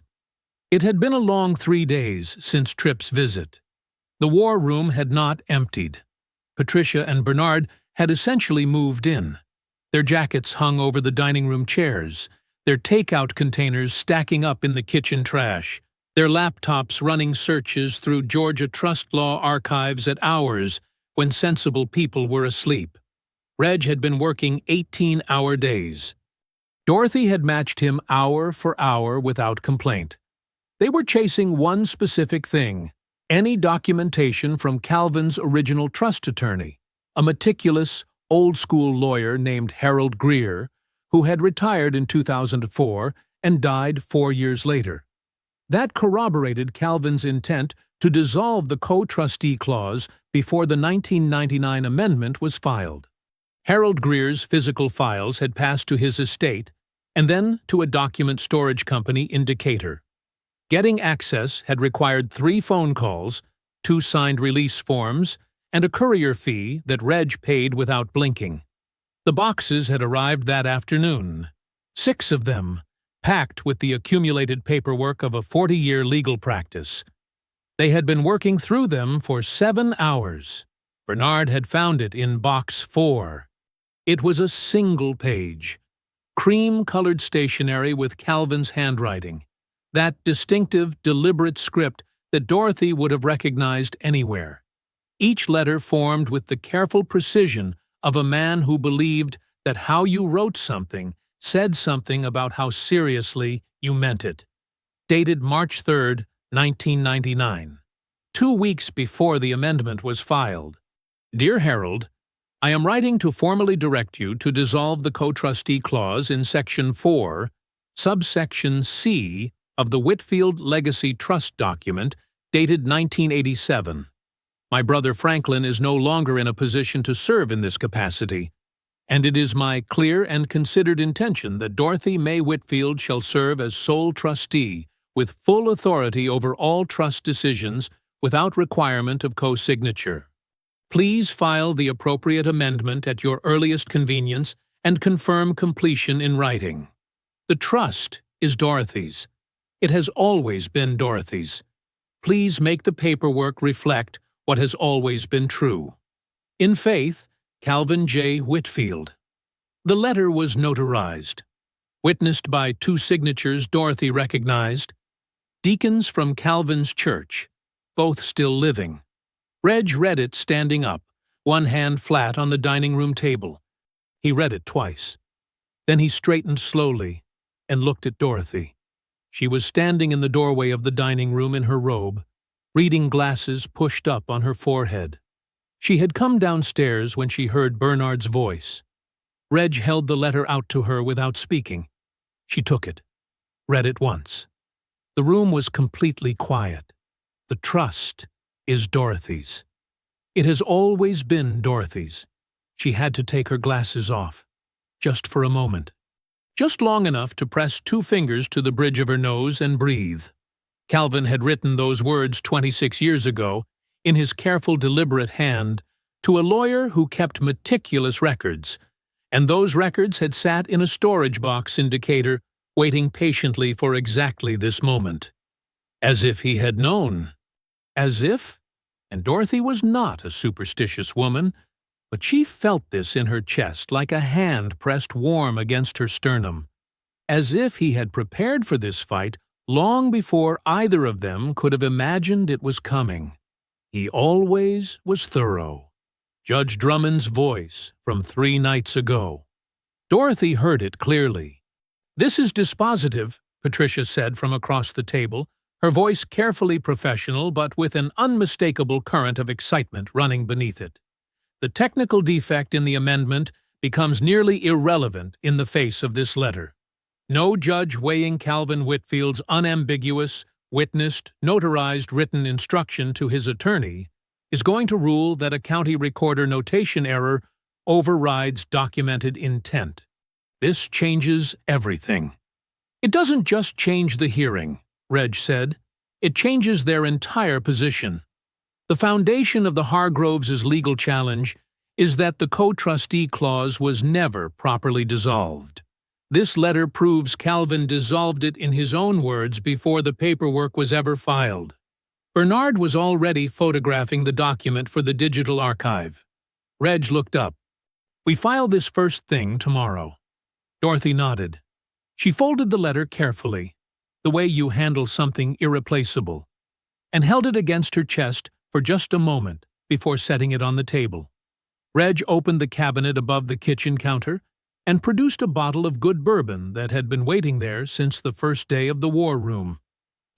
It had been a long 3 days since Tripp's visit. The war room had not emptied. Patricia and Bernard had essentially moved in. Their jackets hung over the dining room chairs, their takeout containers stacking up in the kitchen trash, their laptops running searches through Georgia trust law archives at hours when sensible people were asleep. Reg had been working 18-hour days. Dorothy had matched him hour for hour without complaint. They were chasing one specific thing: any documentation from Calvin's original trust attorney, a meticulous, old-school lawyer named Harold Greer, who had retired in 2004 and died 4 years later. That corroborated Calvin's intent to dissolve the co-trustee clause before the 1999 amendment was filed. Harold Greer's physical files had passed to his estate and then to a document storage company in Decatur. Getting access had required 3 phone calls, 2 signed release forms, and a courier fee that Reg paid without blinking. The boxes had arrived that afternoon, 6 of them, packed with the accumulated paperwork of a 40-year legal practice. They had been working through them for 7 hours. Bernard had found it in box 4. It was a single page, cream-colored stationery with Calvin's handwriting, that distinctive, deliberate script that Dorothy would have recognized anywhere. Each letter formed with the careful precision of a man who believed that how you wrote something said something about how seriously you meant it. Dated March 3, 1999, 2 weeks before the amendment was filed. "Dear Harold, I am writing to formally direct you to dissolve the co-trustee clause in Section 4, subsection C of the Whitfield Legacy Trust document dated 1987. My brother Franklin is no longer in a position to serve in this capacity, and it is my clear and considered intention that Dorothy May Whitfield shall serve as sole trustee with full authority over all trust decisions without requirement of co-signature. Please file the appropriate amendment at your earliest convenience and confirm completion in writing. The trust is Dorothy's. It has always been Dorothy's. Please make the paperwork reflect what has always been true. In faith, Calvin J. Whitfield." The letter was notarized, witnessed by 2 signatures Dorothy recognized, deacons from Calvin's church, both still living. Reg read it standing up, one hand flat on the dining room table. He read it twice. Then he straightened slowly and looked at Dorothy. She was standing in the doorway of the dining room in her robe, reading glasses pushed up on her forehead. She had come downstairs when she heard Bernard's voice. Reg held the letter out to her without speaking. She took it, read it once. The room was completely quiet. The trust is Dorothy's. It has always been Dorothy's. She had to take her glasses off, just for a moment. Just long enough to press 2 fingers to the bridge of her nose and breathe. Calvin had written those words 26 years ago, in his careful, deliberate hand, to a lawyer who kept meticulous records, and those records had sat in a storage box in Decatur, waiting patiently for exactly this moment. As if he had known. As if, and Dorothy was not a superstitious woman, but she felt this in her chest like a hand pressed warm against her sternum. As if he had prepared for this fight long before either of them could have imagined it was coming. He always was thorough. Judge Drummond's voice from 3 nights ago. Dorothy heard it clearly. "This is dispositive," Patricia said from across the table, her voice carefully professional but with an unmistakable current of excitement running beneath it. "The technical defect in the amendment becomes nearly irrelevant in the face of this letter. No judge weighing Calvin Whitfield's unambiguous, witnessed, notarized written instruction to his attorney is going to rule that a county recorder notation error overrides documented intent. This changes everything." "It doesn't just change the hearing," Reg said. "It changes their entire position. The foundation of the Hargroves' legal challenge is that the co-trustee clause was never properly dissolved. This letter proves Calvin dissolved it in his own words before the paperwork was ever filed. Bernard was already photographing the document for the digital archive." Reg looked up. "We file this first thing tomorrow." Dorothy nodded. She folded the letter carefully, the way you handle something irreplaceable, and held it against her chest for just a moment before setting it on the table. Reg opened the cabinet above the kitchen counter and produced a bottle of good bourbon that had been waiting there since the first day of the war room.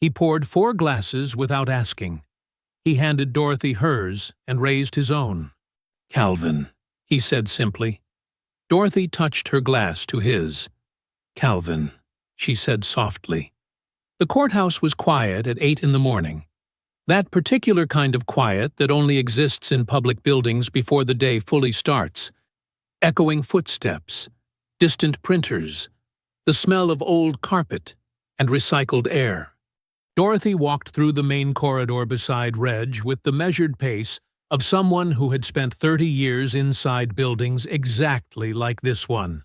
He poured 4 glasses without asking. He handed Dorothy hers and raised his own. "Calvin," he said simply. Dorothy touched her glass to his. "Calvin," she said softly. The courthouse was quiet at 8 in the morning. That particular kind of quiet that only exists in public buildings before the day fully starts. Echoing footsteps, distant printers, the smell of old carpet, and recycled air. Dorothy walked through the main corridor beside Reg with the measured pace of someone who had spent 30 years inside buildings exactly like this one.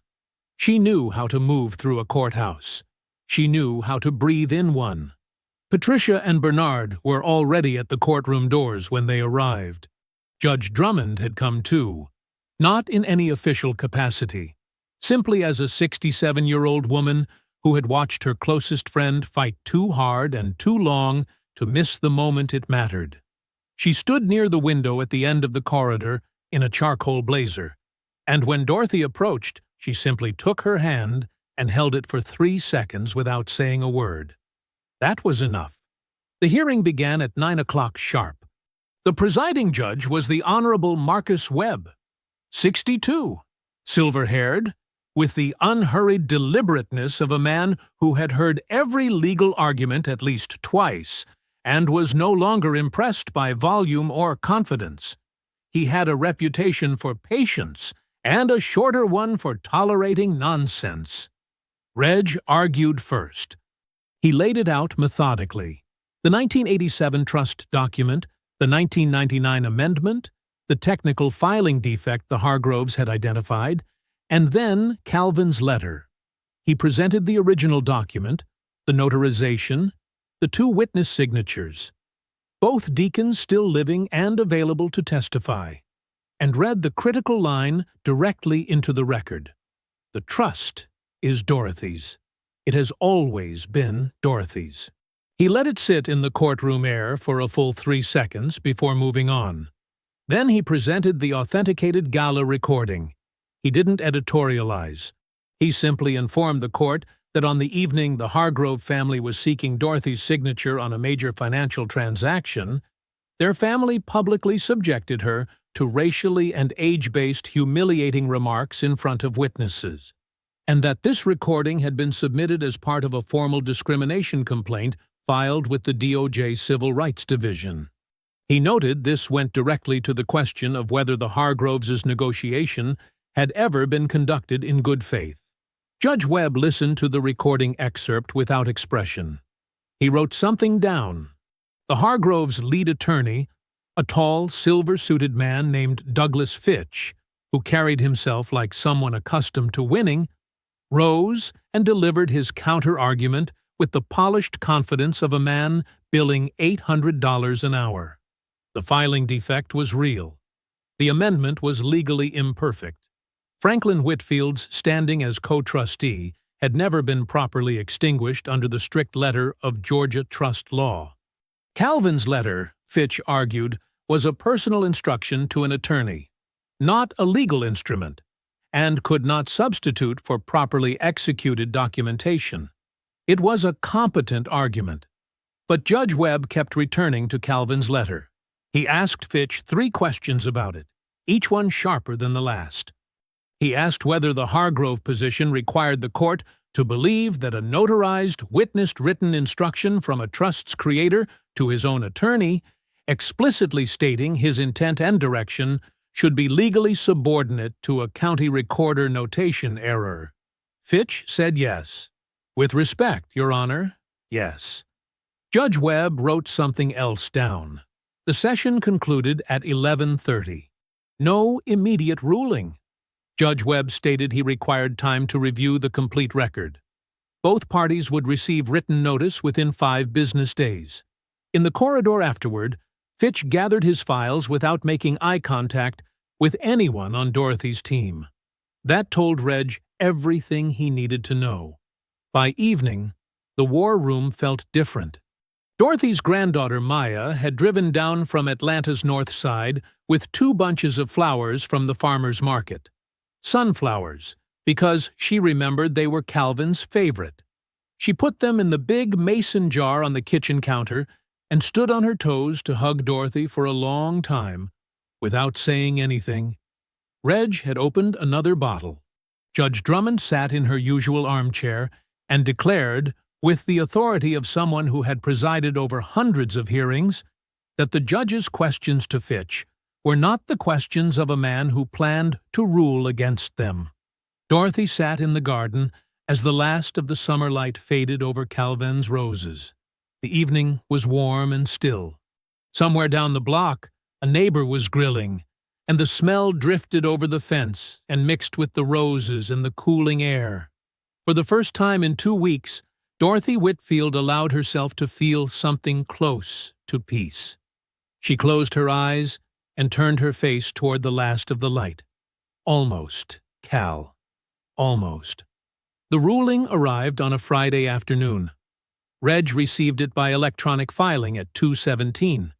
She knew how to move through a courthouse. She knew how to breathe in one. Patricia and Bernard were already at the courtroom doors when they arrived. Judge Drummond had come too, not in any official capacity, simply as a 67-year-old woman who had watched her closest friend fight too hard and too long to miss the moment it mattered. She stood near the window at the end of the corridor in a charcoal blazer, and when Dorothy approached, she simply took her hand and held it for 3 seconds without saying a word. That was enough. The hearing began at 9 o'clock sharp. The presiding judge was the Honorable Marcus Webb, 62, silver-haired, with the unhurried deliberateness of a man who had heard every legal argument at least twice and was no longer impressed by volume or confidence. He had a reputation for patience and a shorter one for tolerating nonsense. Reg argued first. He laid it out methodically. The 1987 trust document, the 1999 amendment, the technical filing defect the Hargroves had identified, and then Calvin's letter. He presented the original document, the notarization, the 2 witness signatures, both deacons still living and available to testify, and read the critical line directly into the record. The trust is Dorothy's. It has always been Dorothy's. He let it sit in the courtroom air for a full 3 seconds before moving on. Then he presented the authenticated gala recording. He didn't editorialize. He simply informed the court that on the evening the Hargrove family was seeking Dorothy's signature on a major financial transaction, their family publicly subjected her to racially and age-based humiliating remarks in front of witnesses. and that this recording had been submitted as part of a formal discrimination complaint filed with the DOJ Civil Rights Division. He noted this went directly to the question of whether the Hargroves' negotiation had ever been conducted in good faith. Judge Webb listened to the recording excerpt without expression. He wrote something down. The Hargroves' lead attorney, a tall, silver-suited man named Douglas Fitch, who carried himself like someone accustomed to winning, rose and delivered his counter-argument with the polished confidence of a man billing $800 an hour. The filing defect was real. The amendment was legally imperfect. Franklin Whitfield's standing as co-trustee had never been properly extinguished under the strict letter of Georgia trust law. Calvin's letter, Fitch argued, was a personal instruction to an attorney, not a legal instrument, and could not substitute for properly executed documentation. It was a competent argument. But Judge Webb kept returning to Calvin's letter. He asked Fitch 3 questions about it, each one sharper than the last. He asked whether the Hargrove position required the court to believe that a notarized, witnessed written instruction from a trust's creator to his own attorney, explicitly stating his intent and direction, should be legally subordinate to a county recorder notation error. Fitch said yes. With respect, Your Honor, yes. Judge Webb wrote something else down. The session concluded at 11:30. No immediate ruling. Judge Webb stated he required time to review the complete record. Both parties would receive written notice within 5 business days. In the corridor afterward, Fitch gathered his files without making eye contact with anyone on Dorothy's team. That told Reg everything he needed to know. By evening, the war room felt different. Dorothy's granddaughter Maya had driven down from Atlanta's north side with 2 bunches of flowers from the farmer's market. Sunflowers, because she remembered they were Calvin's favorite. She put them in the big mason jar on the kitchen counter and stood on her toes to hug Dorothy for a long time, without saying anything. Reg had opened another bottle. Judge Drummond sat in her usual armchair and declared, with the authority of someone who had presided over hundreds of hearings, that the judge's questions to Fitch were not the questions of a man who planned to rule against them. Dorothy sat in the garden as the last of the summer light faded over Calvin's roses. The evening was warm and still. Somewhere down the block, a neighbor was grilling, and the smell drifted over the fence and mixed with the roses and the cooling air. For the first time in 2 weeks, Dorothy Whitfield allowed herself to feel something close to peace. She closed her eyes and turned her face toward the last of the light. Almost, Cal. Almost. The ruling arrived on a Friday afternoon. Reg received it by electronic filing at 2:17.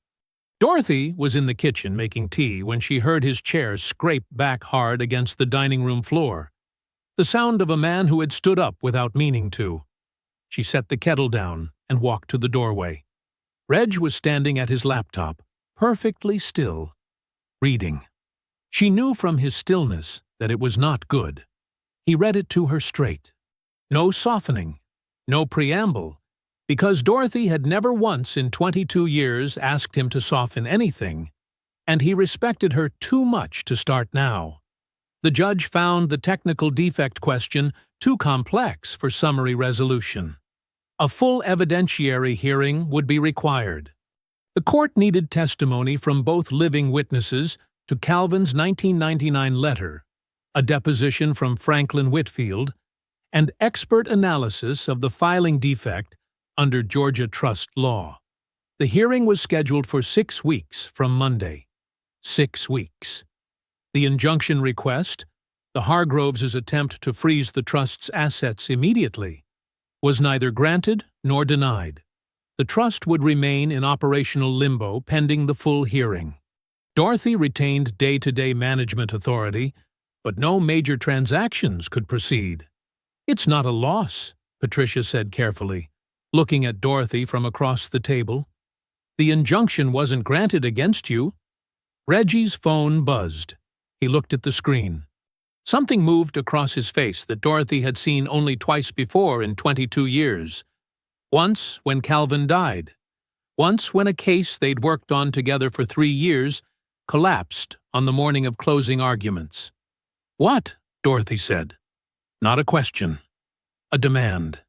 Dorothy was in the kitchen making tea when she heard his chair scrape back hard against the dining room floor. The sound of a man who had stood up without meaning to. She set the kettle down and walked to the doorway. Reg was standing at his laptop, perfectly still, reading. She knew from his stillness that it was not good. He read it to her straight. No softening, no preamble, because Dorothy had never once in 22 years asked him to soften anything, and he respected her too much to start now. The judge found the technical defect question too complex for summary resolution. A full evidentiary hearing would be required. The court needed testimony from both living witnesses to Calvin's 1999 letter, a deposition from Franklin Whitfield, and expert analysis of the filing defect under Georgia trust law. The hearing was scheduled for 6 weeks from Monday. 6 weeks. The injunction request, the Hargroves' attempt to freeze the trust's assets immediately, was neither granted nor denied. The trust would remain in operational limbo pending the full hearing. Dorothy retained day-to-day management authority, but no major transactions could proceed. "It's not a loss," Patricia said carefully, looking at Dorothy from across the table. "The injunction wasn't granted against you." Reggie's phone buzzed. He looked at the screen. Something moved across his face that Dorothy had seen only twice before in 22 years. Once when Calvin died. Once when a case they'd worked on together for 3 years collapsed on the morning of closing arguments. "What?" Dorothy said. Not a question. A demand.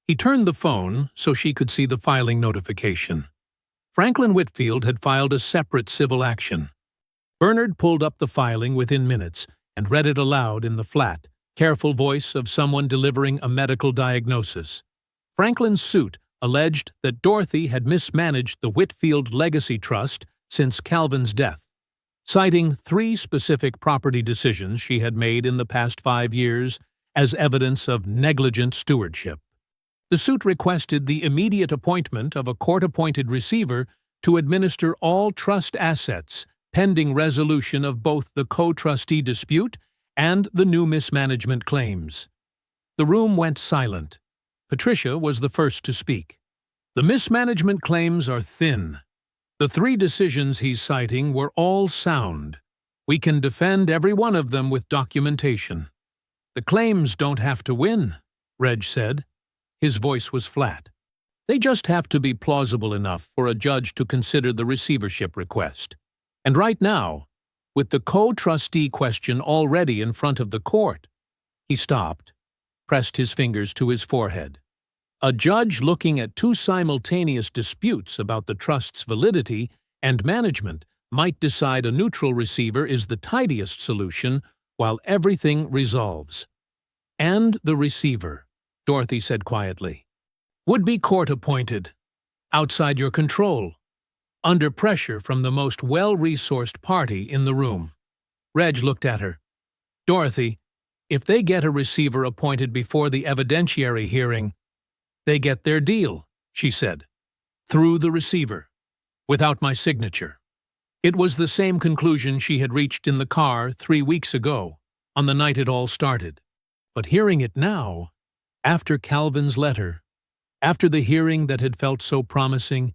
He turned the phone so she could see the filing notification. Franklin Whitfield had filed a separate civil action. Bernard pulled up the filing within minutes and read it aloud in the flat, careful voice of someone delivering a medical diagnosis. Franklin's suit alleged that Dorothy had mismanaged the Whitfield Legacy Trust since Calvin's death, citing 3 specific property decisions she had made in the past 5 years as evidence of negligent stewardship. The suit requested the immediate appointment of a court-appointed receiver to administer all trust assets pending resolution of both the co-trustee dispute and the new mismanagement claims. The room went silent. Patricia was the first to speak. "The mismanagement claims are thin. The 3 decisions he's citing were all sound. We can defend every one of them with documentation." "The claims don't have to win," Reg said. His voice was flat. "They just have to be plausible enough for a judge to consider the receivership request. And right now, with the co-trustee question already in front of the court—" He stopped, pressed his fingers to his forehead. "A judge looking at 2 simultaneous disputes about the trust's validity and management might decide a neutral receiver is the tidiest solution while everything resolves. And the receiver," Dorothy said quietly, "would be court-appointed, outside your control, under pressure from the most well-resourced party in the room." Reg looked at her. "Dorothy, if they get a receiver appointed before the evidentiary hearing, they get their deal," she said. "Through the receiver. Without my signature." It was the same conclusion she had reached in the car 3 weeks ago, on the night it all started. But hearing it now, after Calvin's letter, after the hearing that had felt so promising,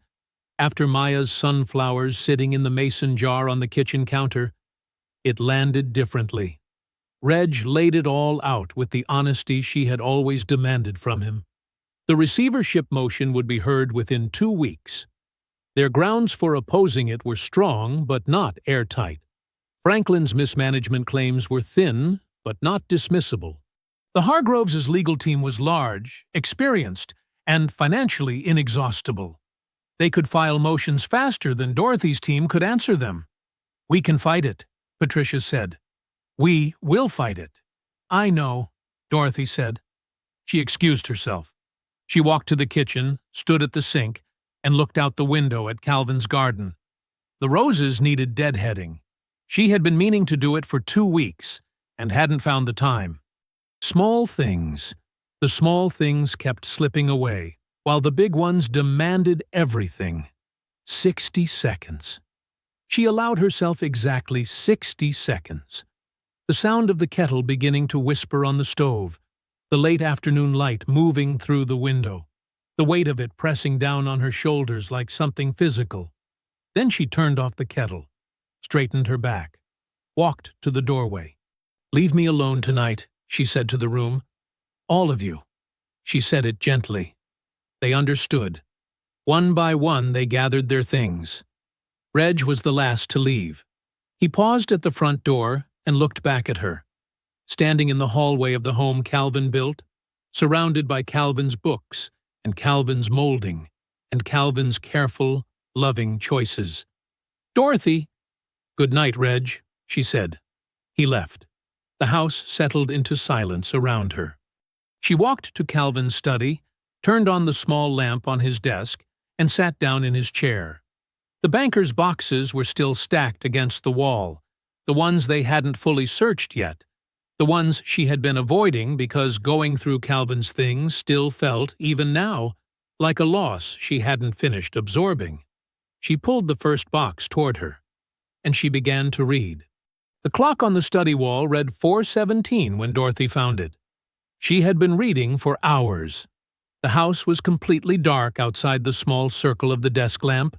after Maya's sunflowers sitting in the mason jar on the kitchen counter, it landed differently. Reg laid it all out with the honesty she had always demanded from him. The receivership motion would be heard within 2 weeks. Their grounds for opposing it were strong, but not airtight. Franklin's mismanagement claims were thin, but not dismissible. The Hargroves' legal team was large, experienced, and financially inexhaustible. They could file motions faster than Dorothy's team could answer them. "We can fight it," Patricia said. "We will fight it." "I know," Dorothy said. She excused herself. She walked to the kitchen, stood at the sink, and looked out the window at Calvin's garden. The roses needed deadheading. She had been meaning to do it for 2 weeks, and hadn't found the time. Small things. The small things kept slipping away, while the big ones demanded everything. 60 seconds. She allowed herself exactly 60 seconds. The sound of the kettle beginning to whisper on the stove, the late afternoon light moving through the window, the weight of it pressing down on her shoulders like something physical. Then she turned off the kettle, straightened her back, walked to the doorway. "Leave me alone tonight," she said to the room. "All of you." She said it gently. They understood. One by one they gathered their things. Reg was the last to leave. He paused at the front door and looked back at her, standing in the hallway of the home Calvin built, surrounded by Calvin's books and Calvin's molding and Calvin's careful, loving choices. "Dorothy." "Good night, Reg," she said. He left. The house settled into silence around her. She walked to Calvin's study, turned on the small lamp on his desk, and sat down in his chair. The banker's boxes were still stacked against the wall, the ones they hadn't fully searched yet, the ones she had been avoiding because going through Calvin's things still felt, even now, like a loss she hadn't finished absorbing. She pulled the first box toward her, and she began to read. The clock on the study wall read 4:17 when Dorothy found it. She had been reading for hours. The house was completely dark outside the small circle of the desk lamp.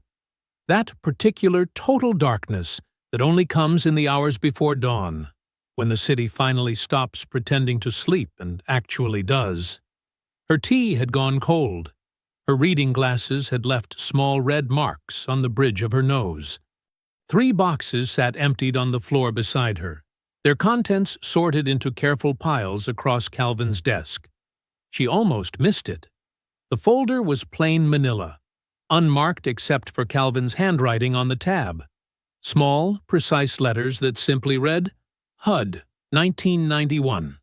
That particular total darkness that only comes in the hours before dawn. when the city finally stops pretending to sleep and actually does. Her tea had gone cold. Her reading glasses had left small red marks on the bridge of her nose. 3 boxes sat emptied on the floor beside her, their contents sorted into careful piles across Calvin's desk. She almost missed it. The folder was plain manila, unmarked except for Calvin's handwriting on the tab. Small, precise letters that simply read, HUD, 1991.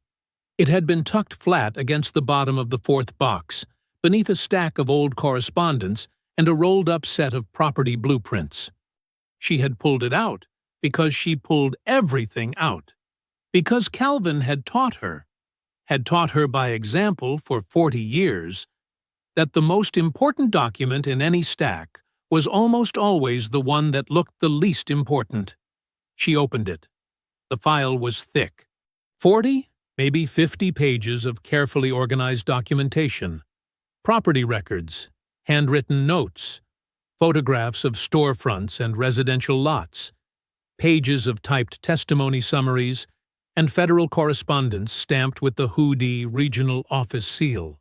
It had been tucked flat against the bottom of the 4th box, beneath a stack of old correspondence and a rolled-up set of property blueprints. She had pulled it out because she pulled everything out. Because Calvin had taught her by example for 40 years, that the most important document in any stack was almost always the one that looked the least important. She opened it. The file was thick. 40, maybe 50 pages of carefully organized documentation. Property records, handwritten notes, photographs of storefronts and residential lots, pages of typed testimony summaries, and federal correspondence stamped with the Hoodie Regional Office seal.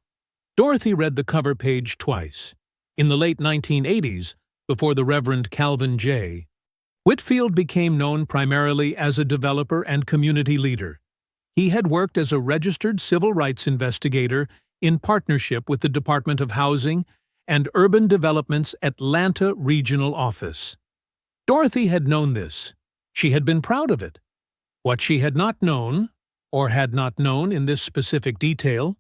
Dorothy read the cover page twice. In the late 1980s, before the Reverend Calvin J. Whitfield became known primarily as a developer and community leader. He had worked as a registered civil rights investigator in partnership with the Department of Housing and Urban Development's Atlanta Regional Office. Dorothy had known this. She had been proud of it. What she had not known, or had not known in this specific detail,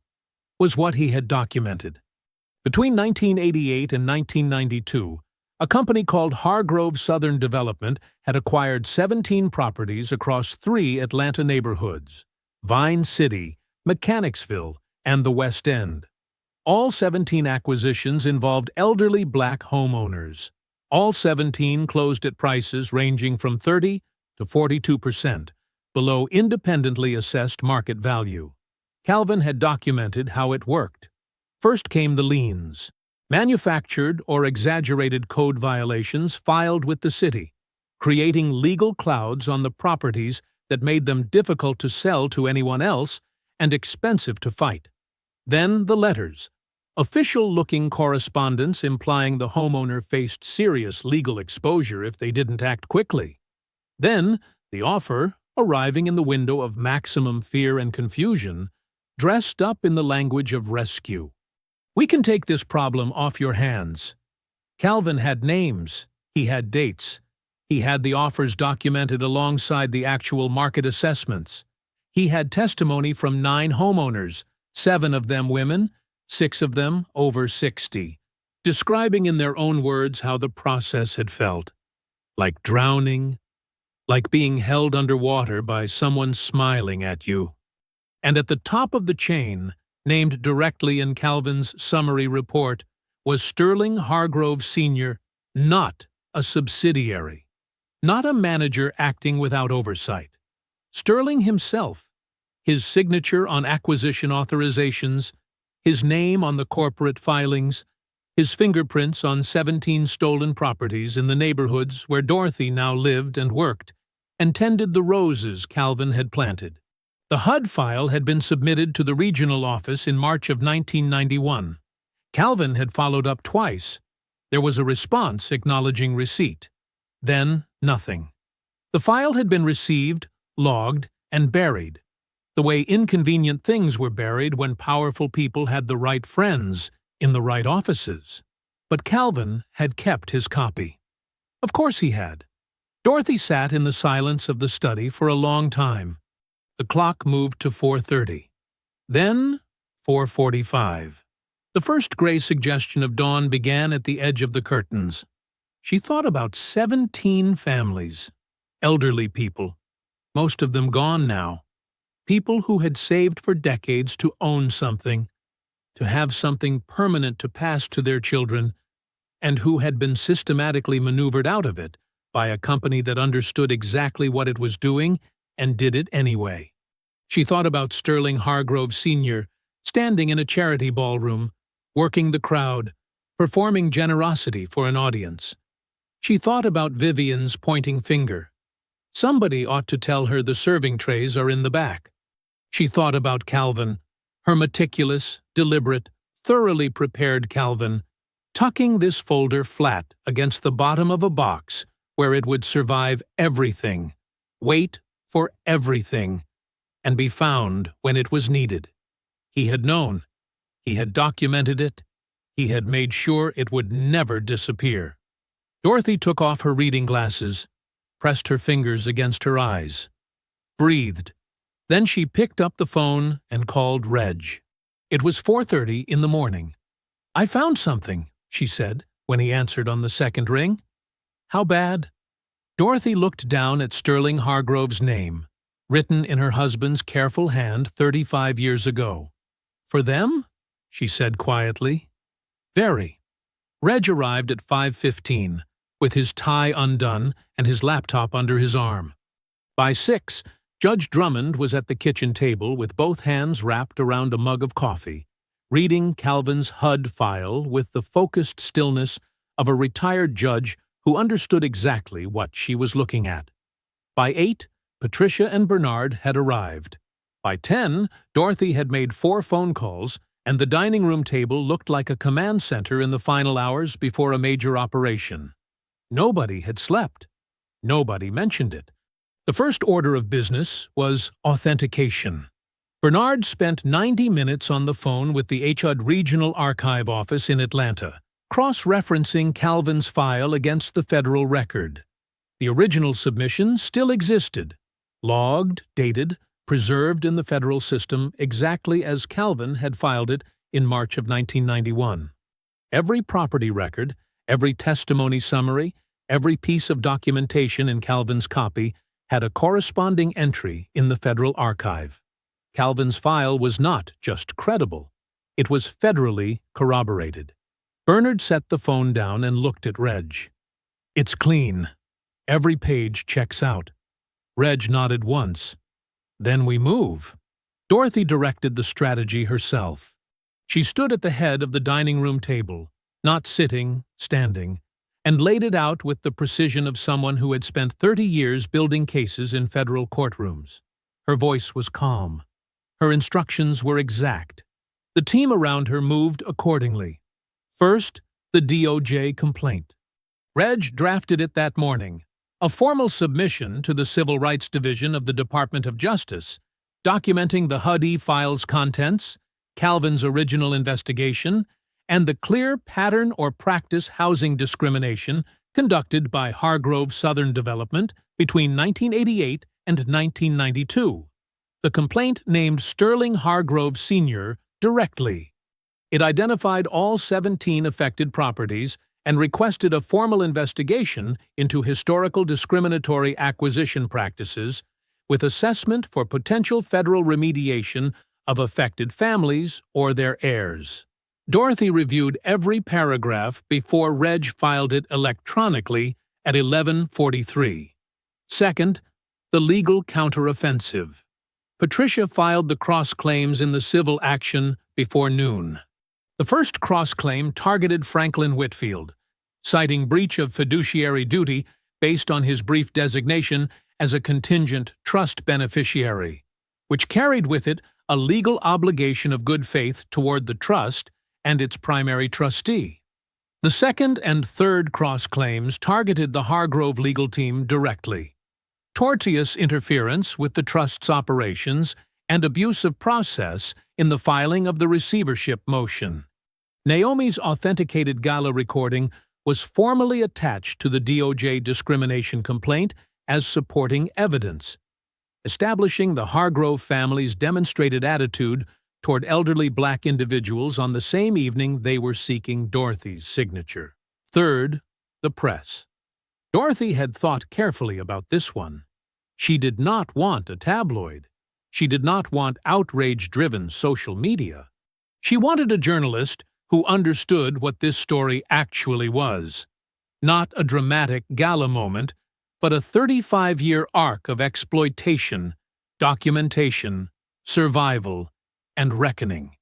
was what he had documented. Between 1988 and 1992, a company called Hargrove Southern Development had acquired 17 properties across 3 Atlanta neighborhoods: Vine City, Mechanicsville, and the West End. All 17 acquisitions involved elderly black homeowners. All 17 closed at prices ranging from 30 to 42% below independently assessed market value. Calvin had documented how it worked. First came the liens. Manufactured or exaggerated code violations filed with the city, creating legal clouds on the properties that made them difficult to sell to anyone else and expensive to fight. Then the letters. Official-looking correspondence implying the homeowner faced serious legal exposure if they didn't act quickly. Then the offer, arriving in the window of maximum fear and confusion, dressed up in the language of rescue. We can take this problem off your hands. Calvin had names. He had dates. He had the offers documented alongside the actual market assessments. He had testimony from 9 homeowners, 7 of them women, 6 of them over 60, describing in their own words how the process had felt. Like drowning, like being held underwater by someone smiling at you. And at the top of the chain, named directly in Calvin's summary report, was Sterling Hargrove Sr., not a subsidiary, not a manager acting without oversight. Sterling himself, his signature on acquisition authorizations, his name on the corporate filings, his fingerprints on 17 stolen properties in the neighborhoods where Dorothy now lived and worked, and tended the roses Calvin had planted. The HUD file had been submitted to the regional office in March of 1991. Calvin had followed up twice. There was a response acknowledging receipt. Then, nothing. The file had been received, logged, and buried, the way inconvenient things were buried when powerful people had the right friends in the right offices. But Calvin had kept his copy. Of course he had. Dorothy sat in the silence of the study for a long time. The clock moved to 4:30. Then 4:45. The first gray suggestion of dawn began at the edge of the curtains. She thought about 17 families. Elderly people. Most of them gone now. People who had saved for decades to own something, to have something permanent to pass to their children, and who had been systematically maneuvered out of it by a company that understood exactly what it was doing and did it anyway. She thought about Sterling Hargrove Sr. standing in a charity ballroom, working the crowd, performing generosity for an audience. She thought about Vivian's pointing finger. Somebody ought to tell her the serving trays are in the back. She thought about Calvin, her meticulous, deliberate, thoroughly prepared Calvin, tucking this folder flat against the bottom of a box where it would survive everything, wait for everything, and be found when it was needed. He had known. He had documented it. He had made sure it would never disappear. Dorothy took off her reading glasses, pressed her fingers against her eyes, breathed. Then she picked up the phone and called Reg. It was 4:30 in the morning. "I found something," she said, when he answered on the second ring. "How bad?" Dorothy looked down at Sterling Hargrove's name, written in her husband's careful hand 35 years ago. "For them?" she said quietly. "Very." Reg arrived at 5:15, with his tie undone and his laptop under his arm. By 6, Judge Drummond was at the kitchen table with both hands wrapped around a mug of coffee, reading Calvin's HUD file with the focused stillness of a retired judge who understood exactly what she was looking at. By 8, Patricia and Bernard had arrived. By 10, Dorothy had made 4 phone calls, and the dining room table looked like a command center in the final hours before a major operation. Nobody had slept. Nobody mentioned it. The first order of business was authentication. Bernard spent 90 minutes on the phone with the HUD Regional Archive Office in Atlanta, cross-referencing Calvin's file against the federal record. The original submission still existed, logged, dated, preserved in the federal system exactly as Calvin had filed it in March of 1991. Every property record, every testimony summary, every piece of documentation in Calvin's copy had a corresponding entry in the Federal Archive. Calvin's file was not just credible, it was federally corroborated. Bernard set the phone down and looked at Reg. "It's clean. Every page checks out." Reg nodded once. "Then we move." Dorothy directed the strategy herself. She stood at the head of the dining room table, not sitting, standing, and laid it out with the precision of someone who had spent 30 years building cases in federal courtrooms. Her voice was calm. Her instructions were exact. The team around her moved accordingly. First, the DOJ complaint. Reg drafted it that morning, a formal submission to the Civil Rights Division of the Department of Justice, documenting the HUD file's contents, Calvin's original investigation, and the clear pattern or practice housing discrimination conducted by Hargrove Southern Development between 1988 and 1992. The complaint named Sterling Hargrove Sr. directly. It identified all 17 affected properties and requested a formal investigation into historical discriminatory acquisition practices with assessment for potential federal remediation of affected families or their heirs. Dorothy reviewed every paragraph before Reg filed it electronically at 11:43. Second, the legal counteroffensive. Patricia filed the cross-claims in the civil action before noon. The first cross-claim targeted Franklin Whitfield, citing breach of fiduciary duty based on his brief designation as a contingent trust beneficiary, which carried with it a legal obligation of good faith toward the trust and its primary trustee. The second and third cross-claims targeted the Hargrove legal team directly. Tortious interference with the trust's operations and abuse of process in the filing of the receivership motion. Naomi's authenticated gala recording was formally attached to the DOJ discrimination complaint as supporting evidence, establishing the Hargrove family's demonstrated attitude toward elderly black individuals on the same evening they were seeking Dorothy's signature. Third, the press. Dorothy had thought carefully about this one. She did not want a tabloid. She did not want outrage-driven social media. She wanted a journalist who understood what this story actually was. Not a dramatic gala moment, but a 35-year arc of exploitation, documentation, survival, and reckoning.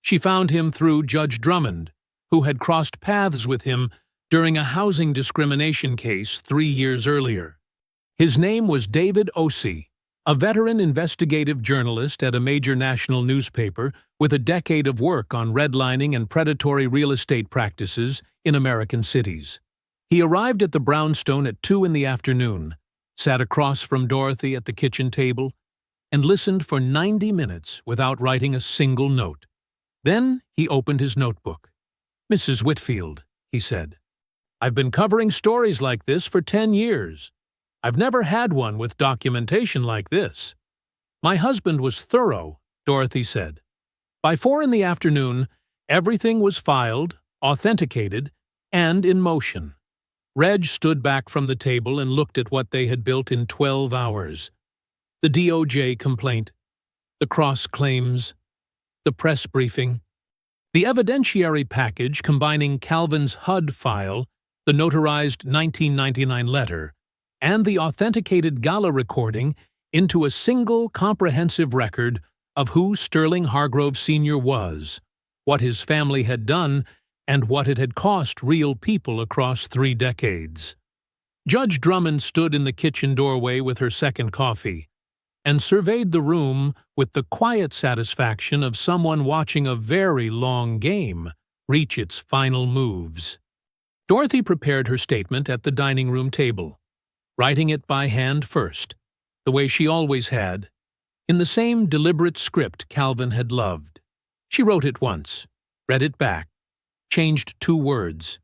She found him through Judge Drummond, who had crossed paths with him during a housing discrimination case 3 years earlier. His name was David Osei, a veteran investigative journalist at a major national newspaper with a decade of work on redlining and predatory real estate practices in American cities. He arrived at the brownstone at 2 in the afternoon, sat across from Dorothy at the kitchen table, and listened for 90 minutes without writing a single note. Then he opened his notebook. "Mrs. Whitfield," he said, "I've been covering stories like this for 10 years. I've never had one with documentation like this." "My husband was thorough," Dorothy said. By 4 in the afternoon, everything was filed, authenticated, and in motion. Reg stood back from the table and looked at what they had built in 12 hours. The DOJ complaint, the cross claims, the press briefing, the evidentiary package combining Calvin's HUD file, the notarized 1999 letter, and the authenticated gala recording into a single comprehensive record of who Sterling Hargrove Sr. was, what his family had done, and what it had cost real people across 3 decades. Judge Drummond stood in the kitchen doorway with her second coffee and surveyed the room with the quiet satisfaction of someone watching a very long game reach its final moves. Dorothy prepared her statement at the dining room table, writing it by hand first, the way she always had, in the same deliberate script Calvin had loved. She wrote it once, read it back, changed 2 words.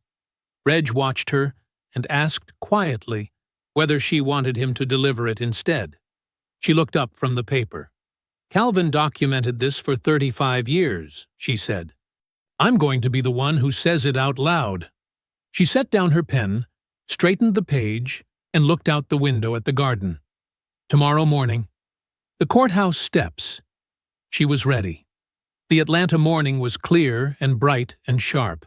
Reg watched her and asked quietly whether she wanted him to deliver it instead. She looked up from the paper. "Calvin documented this for 35 years, she said. "I'm going to be the one who says it out loud." She set down her pen, straightened the page, and looked out the window at the garden. Tomorrow morning. The courthouse steps. She was ready. The Atlanta morning was clear and bright and sharp.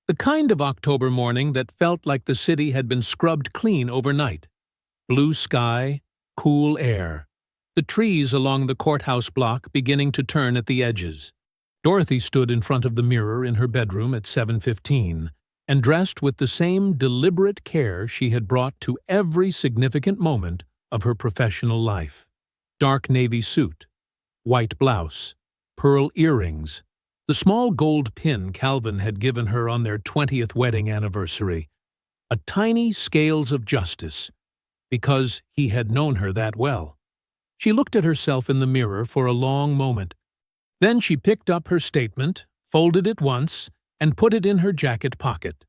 The kind of October morning that felt like the city had been scrubbed clean overnight. Blue sky, cool air. The trees along the courthouse block beginning to turn at the edges. Dorothy stood in front of the mirror in her bedroom at 7:15 and dressed with the same deliberate care she had brought to every significant moment of her professional life. Dark navy suit, white blouse, pearl earrings, the small gold pin Calvin had given her on their 20th wedding anniversary, a tiny scales of justice, because he had known her that well. She looked at herself in the mirror for a long moment. Then she picked up her statement, folded it once, and put it in her jacket pocket.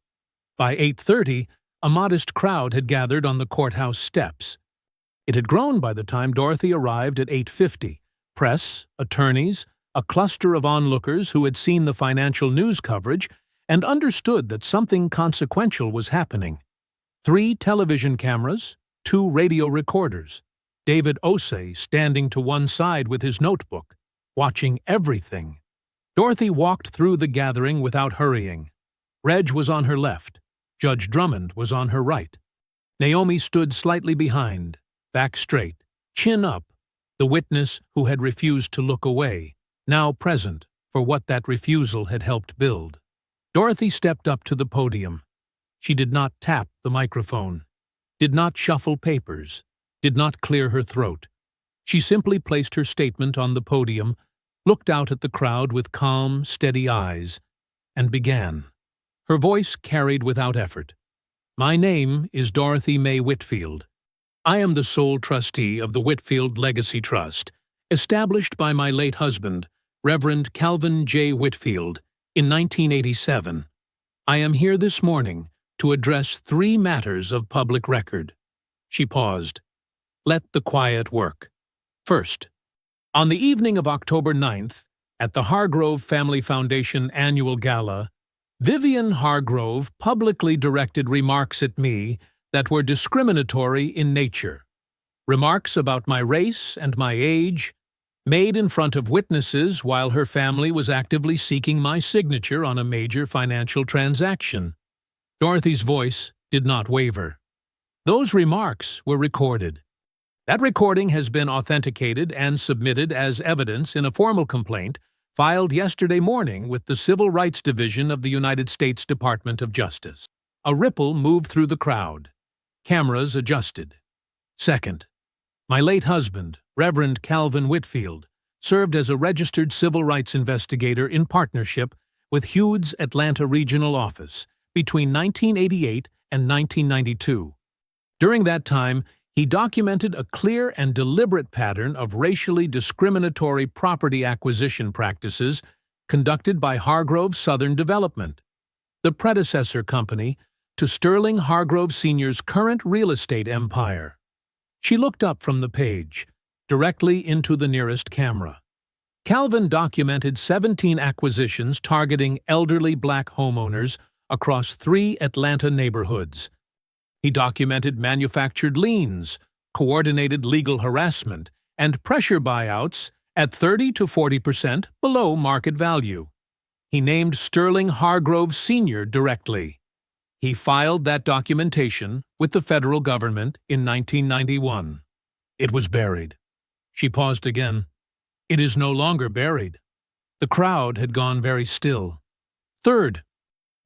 By 8:30, a modest crowd had gathered on the courthouse steps. It had grown by the time Dorothy arrived at 8:50. Press, attorneys, a cluster of onlookers who had seen the financial news coverage and understood that something consequential was happening. 3 television cameras, 2 radio recorders. David Osei standing to one side with his notebook, watching everything. Dorothy walked through the gathering without hurrying. Reg was on her left. Judge Drummond was on her right. Naomi stood slightly behind, back straight, chin up, the witness who had refused to look away, now present for what that refusal had helped build. Dorothy stepped up to the podium. She did not tap the microphone, did not shuffle papers, did not clear her throat. She simply placed her statement on the podium, looked out at the crowd with calm, steady eyes, and began. Her voice carried without effort. "My name is Dorothy May Whitfield. I am the sole trustee of the Whitfield Legacy Trust, established by my late husband, Reverend Calvin J. Whitfield, in 1987. I am here this morning to address 3 matters of public record." She paused. Let the quiet work. First, on the evening of October 9th, at the Hargrove Family Foundation annual gala, Vivian Hargrove publicly directed remarks at me that were discriminatory in nature. Remarks about my race and my age, made in front of witnesses while her family was actively seeking my signature on a major financial transaction. Dorothy's voice did not waver. Those remarks were recorded. That recording has been authenticated and submitted as evidence in a formal complaint filed yesterday morning with the Civil Rights Division of the United States Department of Justice. A ripple moved through the crowd. Cameras adjusted. Second, my late husband, Reverend Calvin Whitfield, served as a registered civil rights investigator in partnership with Hughes Atlanta Regional Office between 1988 and 1992. During that time, he documented a clear and deliberate pattern of racially discriminatory property acquisition practices conducted by Hargrove Southern Development, the predecessor company to Sterling Hargrove Sr.'s current real estate empire. She looked up from the page, directly into the nearest camera. Calvin documented 17 acquisitions targeting elderly black homeowners across 3 Atlanta neighborhoods. He documented manufactured liens, coordinated legal harassment, and pressure buyouts at 30 to 40% below market value. He named Sterling Hargrove Sr. directly. He filed that documentation with the federal government in 1991. It was buried. She paused again. It is no longer buried. The crowd had gone very still. Third,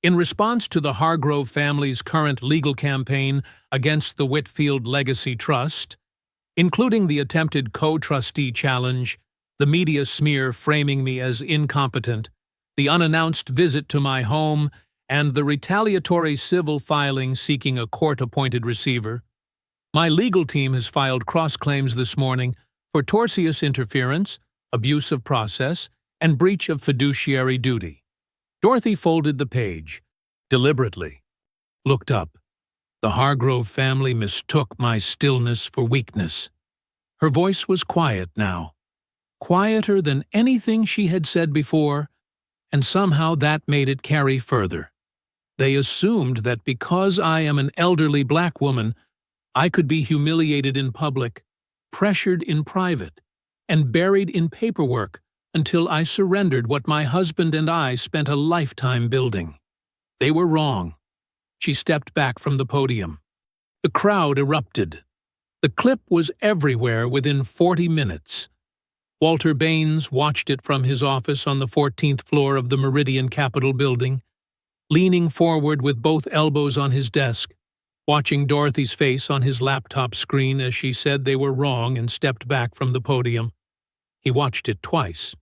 in response to the Hargrove family's current legal campaign against the Whitfield Legacy Trust, including the attempted co-trustee challenge, the media smear framing me as incompetent, the unannounced visit to my home, and the retaliatory civil filing seeking a court-appointed receiver, my legal team has filed cross-claims this morning for tortious interference, abuse of process, and breach of fiduciary duty. Dorothy folded the page, deliberately, looked up. The Hargrove family mistook my stillness for weakness. Her voice was quiet now, quieter than anything she had said before, and somehow that made it carry further. They assumed that because I am an elderly black woman, I could be humiliated in public, pressured in private, and buried in paperwork until I surrendered what my husband and I spent a lifetime building. They were wrong. She stepped back from the podium. The crowd erupted. The clip was everywhere within 40 minutes. Walter Baines watched it from his office on the 14th floor of the Meridian Capitol building, leaning forward with both elbows on his desk, watching Dorothy's face on his laptop screen as she said they were wrong and stepped back from the podium. He watched it twice.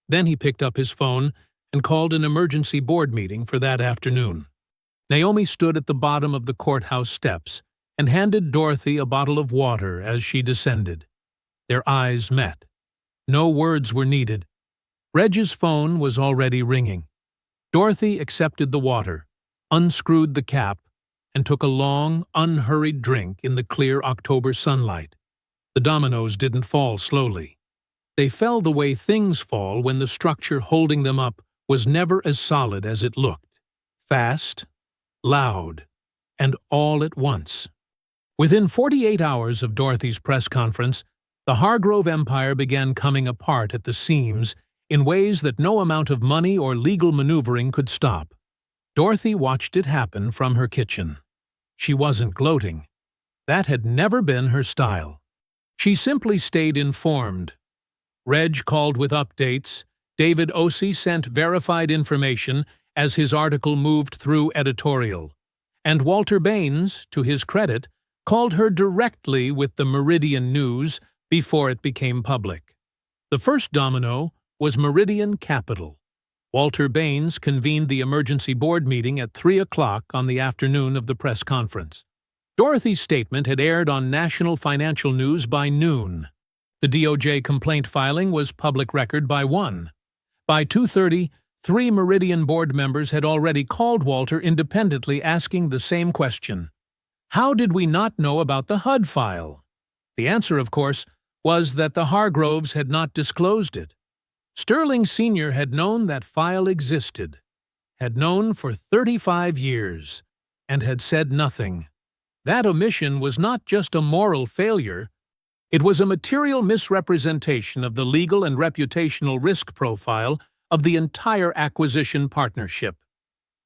Then he picked up his phone and called an emergency board meeting for that afternoon. Naomi stood at the bottom of the courthouse steps and handed Dorothy a bottle of water as she descended. Their eyes met. No words were needed. Reg's phone was already ringing. Dorothy accepted the water, unscrewed the cap, and took a long, unhurried drink in the clear October sunlight. The dominoes didn't fall slowly. They fell the way things fall when the structure holding them up was never as solid as it looked. Fast, loud, and all at once. Within 48 hours of Dorothy's press conference, the Hargrove empire began coming apart at the seams in ways that no amount of money or legal maneuvering could stop. Dorothy watched it happen from her kitchen. She wasn't gloating. That had never been her style. She simply stayed informed. Reg called with updates. David Ossie sent verified information as his article moved through editorial. And Walter Baines, to his credit, called her directly with the Meridian news before it became public. The first domino was Meridian Capital. Walter Baines convened the emergency board meeting at 3 o'clock on the afternoon of the press conference. Dorothy's statement had aired on national financial news by noon. The DOJ complaint filing was public record by 1. By 2:30, 3 Meridian board members had already called Walter independently asking the same question. How did we not know about the HUD file? The answer, of course, was that the Hargroves had not disclosed it. Sterling Sr. had known that file existed, had known for 35 years, and had said nothing. That omission was not just a moral failure, it was a material misrepresentation of the legal and reputational risk profile of the entire acquisition partnership.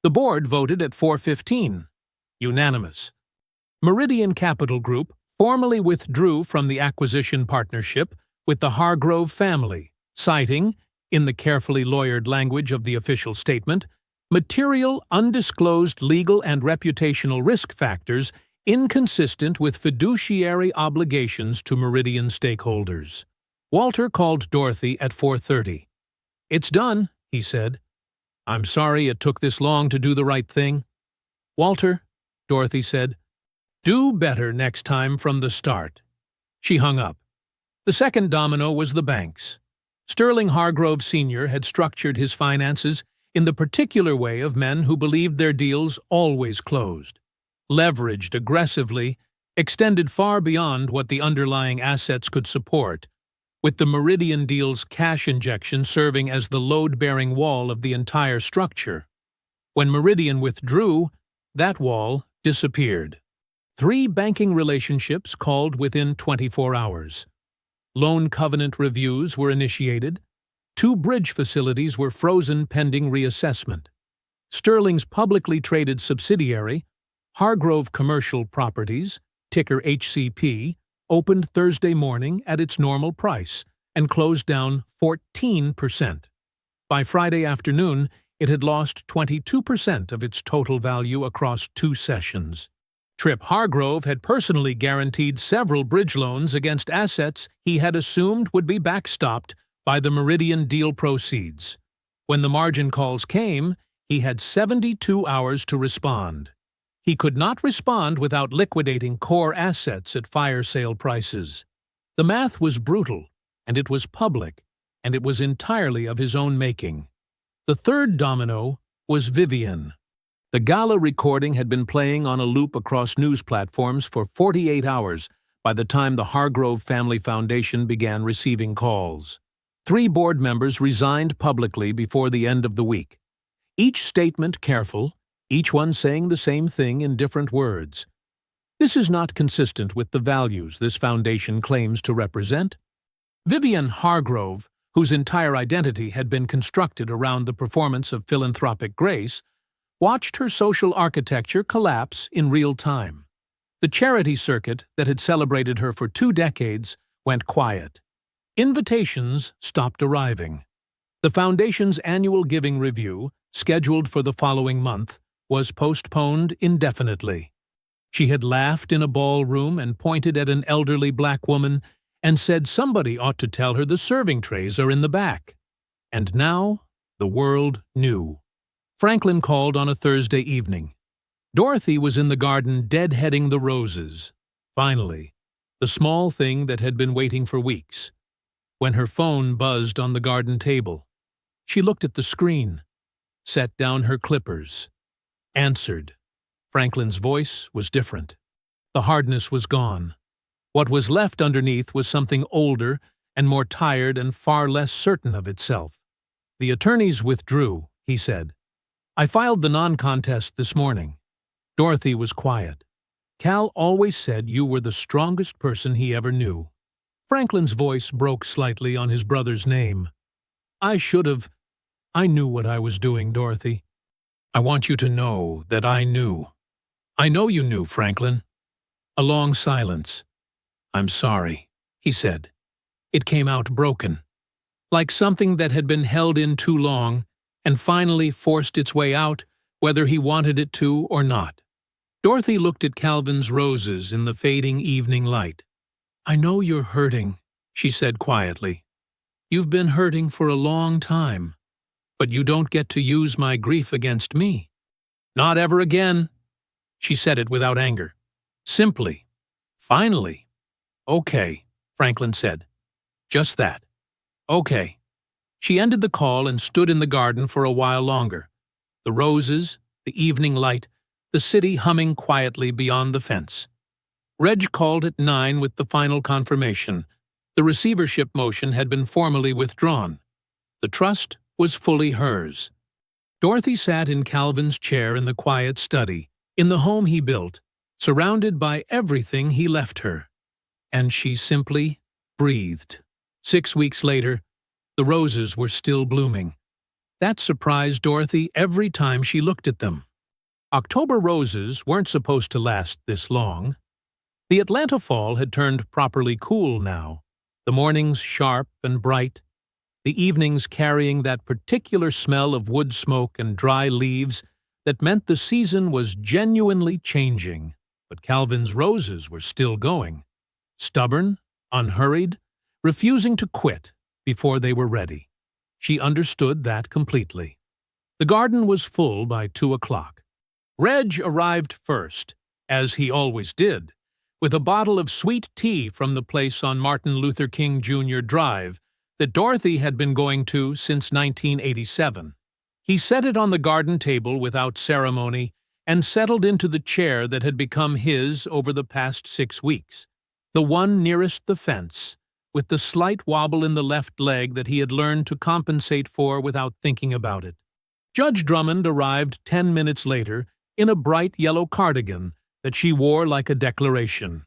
The board voted at 4:15, unanimous. Meridian Capital Group formally withdrew from the acquisition partnership with the Hargrove family, citing, in the carefully lawyered language of the official statement, material undisclosed legal and reputational risk factors inconsistent with fiduciary obligations to Meridian stakeholders. Walter called Dorothy at 4:30. "It's done," he said. "I'm sorry it took this long to do the right thing." "Walter," Dorothy said, "do better next time from the start." She hung up. The second domino was the banks. Sterling Hargrove Sr. had structured his finances in the particular way of men who believed their deals always closed. Leveraged aggressively, extended far beyond what the underlying assets could support, with the Meridian deal's cash injection serving as the load-bearing wall of the entire structure. When Meridian withdrew, that wall disappeared. 3 banking relationships called within 24 hours. Loan covenant reviews were initiated. 2 bridge facilities were frozen pending reassessment. Sterling's publicly traded subsidiary, Hargrove Commercial Properties, ticker HCP, opened Thursday morning at its normal price and closed down 14%. By Friday afternoon, it had lost 22% of its total value across 2 sessions. Tripp Hargrove had personally guaranteed several bridge loans against assets he had assumed would be backstopped by the Meridian deal proceeds. When the margin calls came, he had 72 hours to respond. He could not respond without liquidating core assets at fire sale prices. The math was brutal, and it was public, and it was entirely of his own making. The third domino was Vivian. The gala recording had been playing on a loop across news platforms for 48 hours by the time the Hargrove Family Foundation began receiving calls. 3 board members resigned publicly before the end of the week. Each statement careful, each one saying the same thing in different words. This is not consistent with the values this foundation claims to represent. Vivian Hargrove, whose entire identity had been constructed around the performance of philanthropic grace, watched her social architecture collapse in real time. The charity circuit that had celebrated her for 2 decades went quiet. Invitations stopped arriving. The foundation's annual giving review, scheduled for the following month, was postponed indefinitely. She had laughed in a ballroom and pointed at an elderly black woman and said somebody ought to tell her the serving trays are in the back. And now the world knew. Franklin called on a Thursday evening. Dorothy was in the garden deadheading the roses. Finally, the small thing that had been waiting for weeks. When her phone buzzed on the garden table, she looked at the screen, set down her clippers, answered. Franklin's voice was different. The hardness was gone. What was left underneath was something older and more tired and far less certain of itself. "The attorneys withdrew," he said. "I filed the non-contest this morning." Dorothy was quiet. "Cal always said you were the strongest person he ever knew." Franklin's voice broke slightly on his brother's name. "I knew what I was doing, Dorothy. I want you to know that I knew. I know you knew, Franklin." A long silence. "I'm sorry," he said. It came out broken, like something that had been held in too long and finally forced its way out, whether he wanted it to or not. Dorothy looked at Calvin's roses in the fading evening light. "I know you're hurting," she said quietly. "You've been hurting for a long time. But you don't get to use my grief against me." "Not ever again." She said it without anger. Simply. Finally. "Okay," Franklin said. "Just that. Okay." She ended the call and stood in the garden for a while longer. The roses, the evening light, the city humming quietly beyond the fence. Reg called at 9 with the final confirmation. The receivership motion had been formally withdrawn. The trust was fully hers. Dorothy sat in Calvin's chair in the quiet study, in the home he built, surrounded by everything he left her. And she simply breathed. 6 weeks later, the roses were still blooming. That surprised Dorothy every time she looked at them. October roses weren't supposed to last this long. The Atlanta fall had turned properly cool now, the mornings sharp and bright, the evenings carrying that particular smell of wood smoke and dry leaves that meant the season was genuinely changing, but but Calvin's roses were still going. Stubborn, unhurried, refusing to quit before they were ready. She understood that completely. The garden was full by 2 o'clock. Reg arrived first, as he always did, with a bottle of sweet tea from the place on Martin Luther King Jr. Drive that Dorothy had been going to since 1987. He set it on the garden table without ceremony and settled into the chair that had become his over the past 6 weeks, the one nearest the fence, with the slight wobble in the left leg that he had learned to compensate for without thinking about it. Judge Drummond arrived 10 minutes later in a bright yellow cardigan that she wore like a declaration.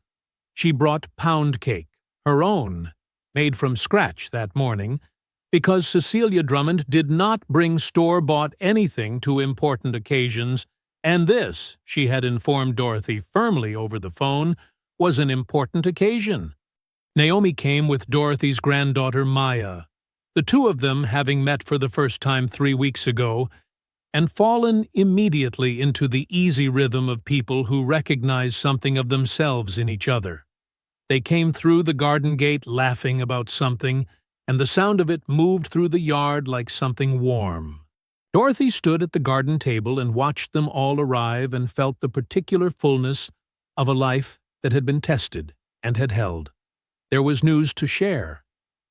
She brought pound cake, her own, made from scratch that morning, because Cecilia Drummond did not bring store-bought anything to important occasions, and this, she had informed Dorothy firmly over the phone, was an important occasion. Naomi came with Dorothy's granddaughter Maya, the two of them having met for the first time 3 weeks ago, and fallen immediately into the easy rhythm of people who recognize something of themselves in each other. They came through the garden gate laughing about something, and the sound of it moved through the yard like something warm. Dorothy stood at the garden table and watched them all arrive and felt the particular fullness of a life that had been tested and had held. There was news to share.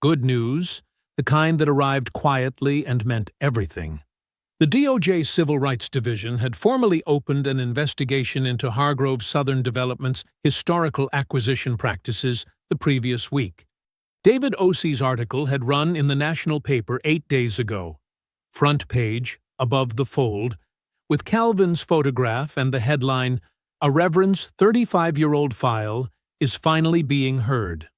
Good news, the kind that arrived quietly and meant everything. The DOJ Civil Rights Division had formally opened an investigation into Hargrove Southern Development's historical acquisition practices the previous week. David Osie's article had run in the national paper 8 days ago, front page, above the fold, with Calvin's photograph and the headline, "A Reverend's 35-year-old file is finally being heard."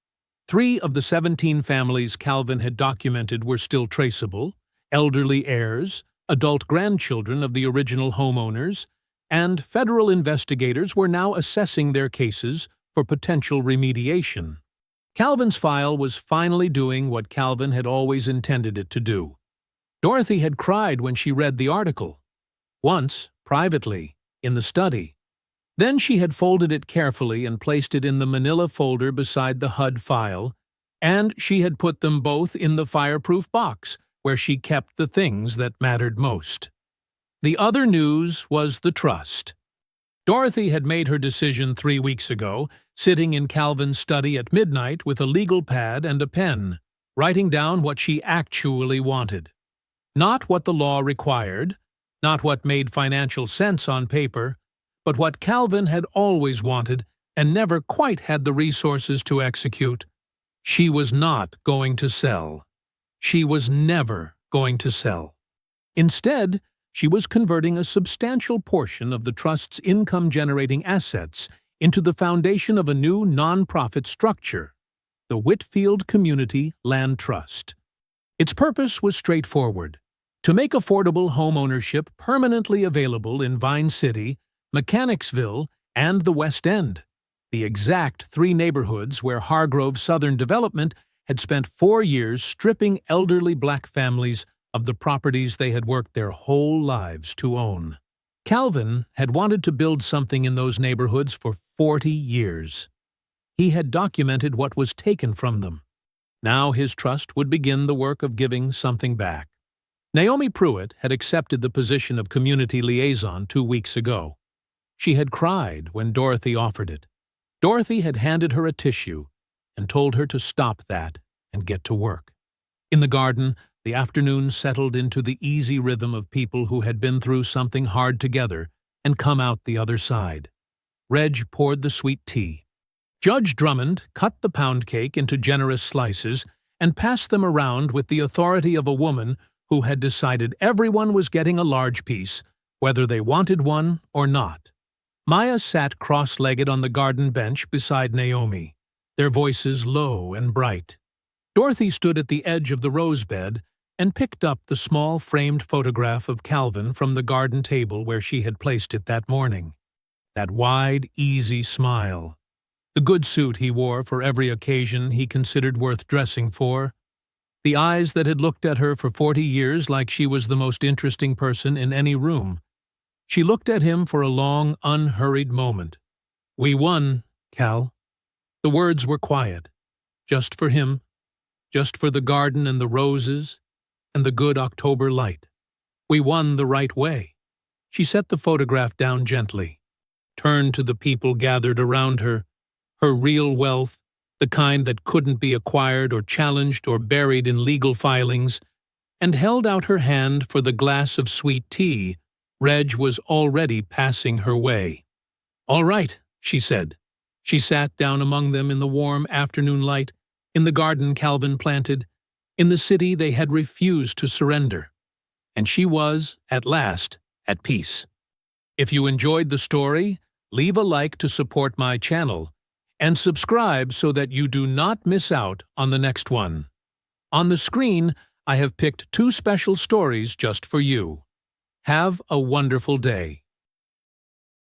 3 of the 17 families Calvin had documented were still traceable: elderly heirs, adult grandchildren of the original homeowners, and federal investigators were now assessing their cases for potential remediation. Calvin's file was finally doing what Calvin had always intended it to do. Dorothy had cried when she read the article. Once, privately, in the study. Then she had folded it carefully and placed it in the manila folder beside the HUD file, and she had put them both in the fireproof box, where she kept the things that mattered most. The other news was the trust. Dorothy had made her decision 3 weeks ago, sitting in Calvin's study at midnight with a legal pad and a pen, writing down what she actually wanted. Not what the law required, not what made financial sense on paper, but what Calvin had always wanted and never quite had the resources to execute. She was not going to sell. She was never going to sell. Instead, she was converting a substantial portion of the trust's income-generating assets into the foundation of a new non-profit structure, the Whitfield Community Land Trust. Its purpose was straightforward: to make affordable home ownership permanently available in Vine City, Mechanicsville, and the West End, the exact 3 neighborhoods where Hargrove Southern Development had spent 4 years stripping elderly black families of the properties they had worked their whole lives to own. Calvin had wanted to build something in those neighborhoods for 40 years. He had documented what was taken from them. Now his trust would begin the work of giving something back. Naomi Pruitt had accepted the position of community liaison 2 weeks ago. She had cried when Dorothy offered it. Dorothy had handed her a tissue and told her to stop that and get to work. In the garden, the afternoon settled into the easy rhythm of people who had been through something hard together and come out the other side. Reg poured the sweet tea. Judge Drummond cut the pound cake into generous slices and passed them around with the authority of a woman who had decided everyone was getting a large piece, whether they wanted one or not. Maya sat cross-legged on the garden bench beside Naomi, their voices low and bright. Dorothy stood at the edge of the rose bed and picked up the small framed photograph of Calvin from the garden table where she had placed it that morning. That wide, easy smile. The good suit he wore for every occasion he considered worth dressing for. The eyes that had looked at her for 40 years like she was the most interesting person in any room. She looked at him for a long, unhurried moment, "We won, Cal." The words were quiet, just for him, just for the garden and the roses and the good October light. "We won the right way." She set the photograph down gently, turned to the people gathered around her, her real wealth, the kind that couldn't be acquired or challenged or buried in legal filings, and held out her hand for the glass of sweet tea Reg was already passing her way. "All right," she said. She sat down among them in the warm afternoon light, in the garden Calvin planted, in the city they had refused to surrender. And she was, at last, at peace. If you enjoyed the story, leave a like to support my channel, and subscribe so that you do not miss out on the next one. On the screen, I have picked 2 special stories just for you. Have a wonderful day.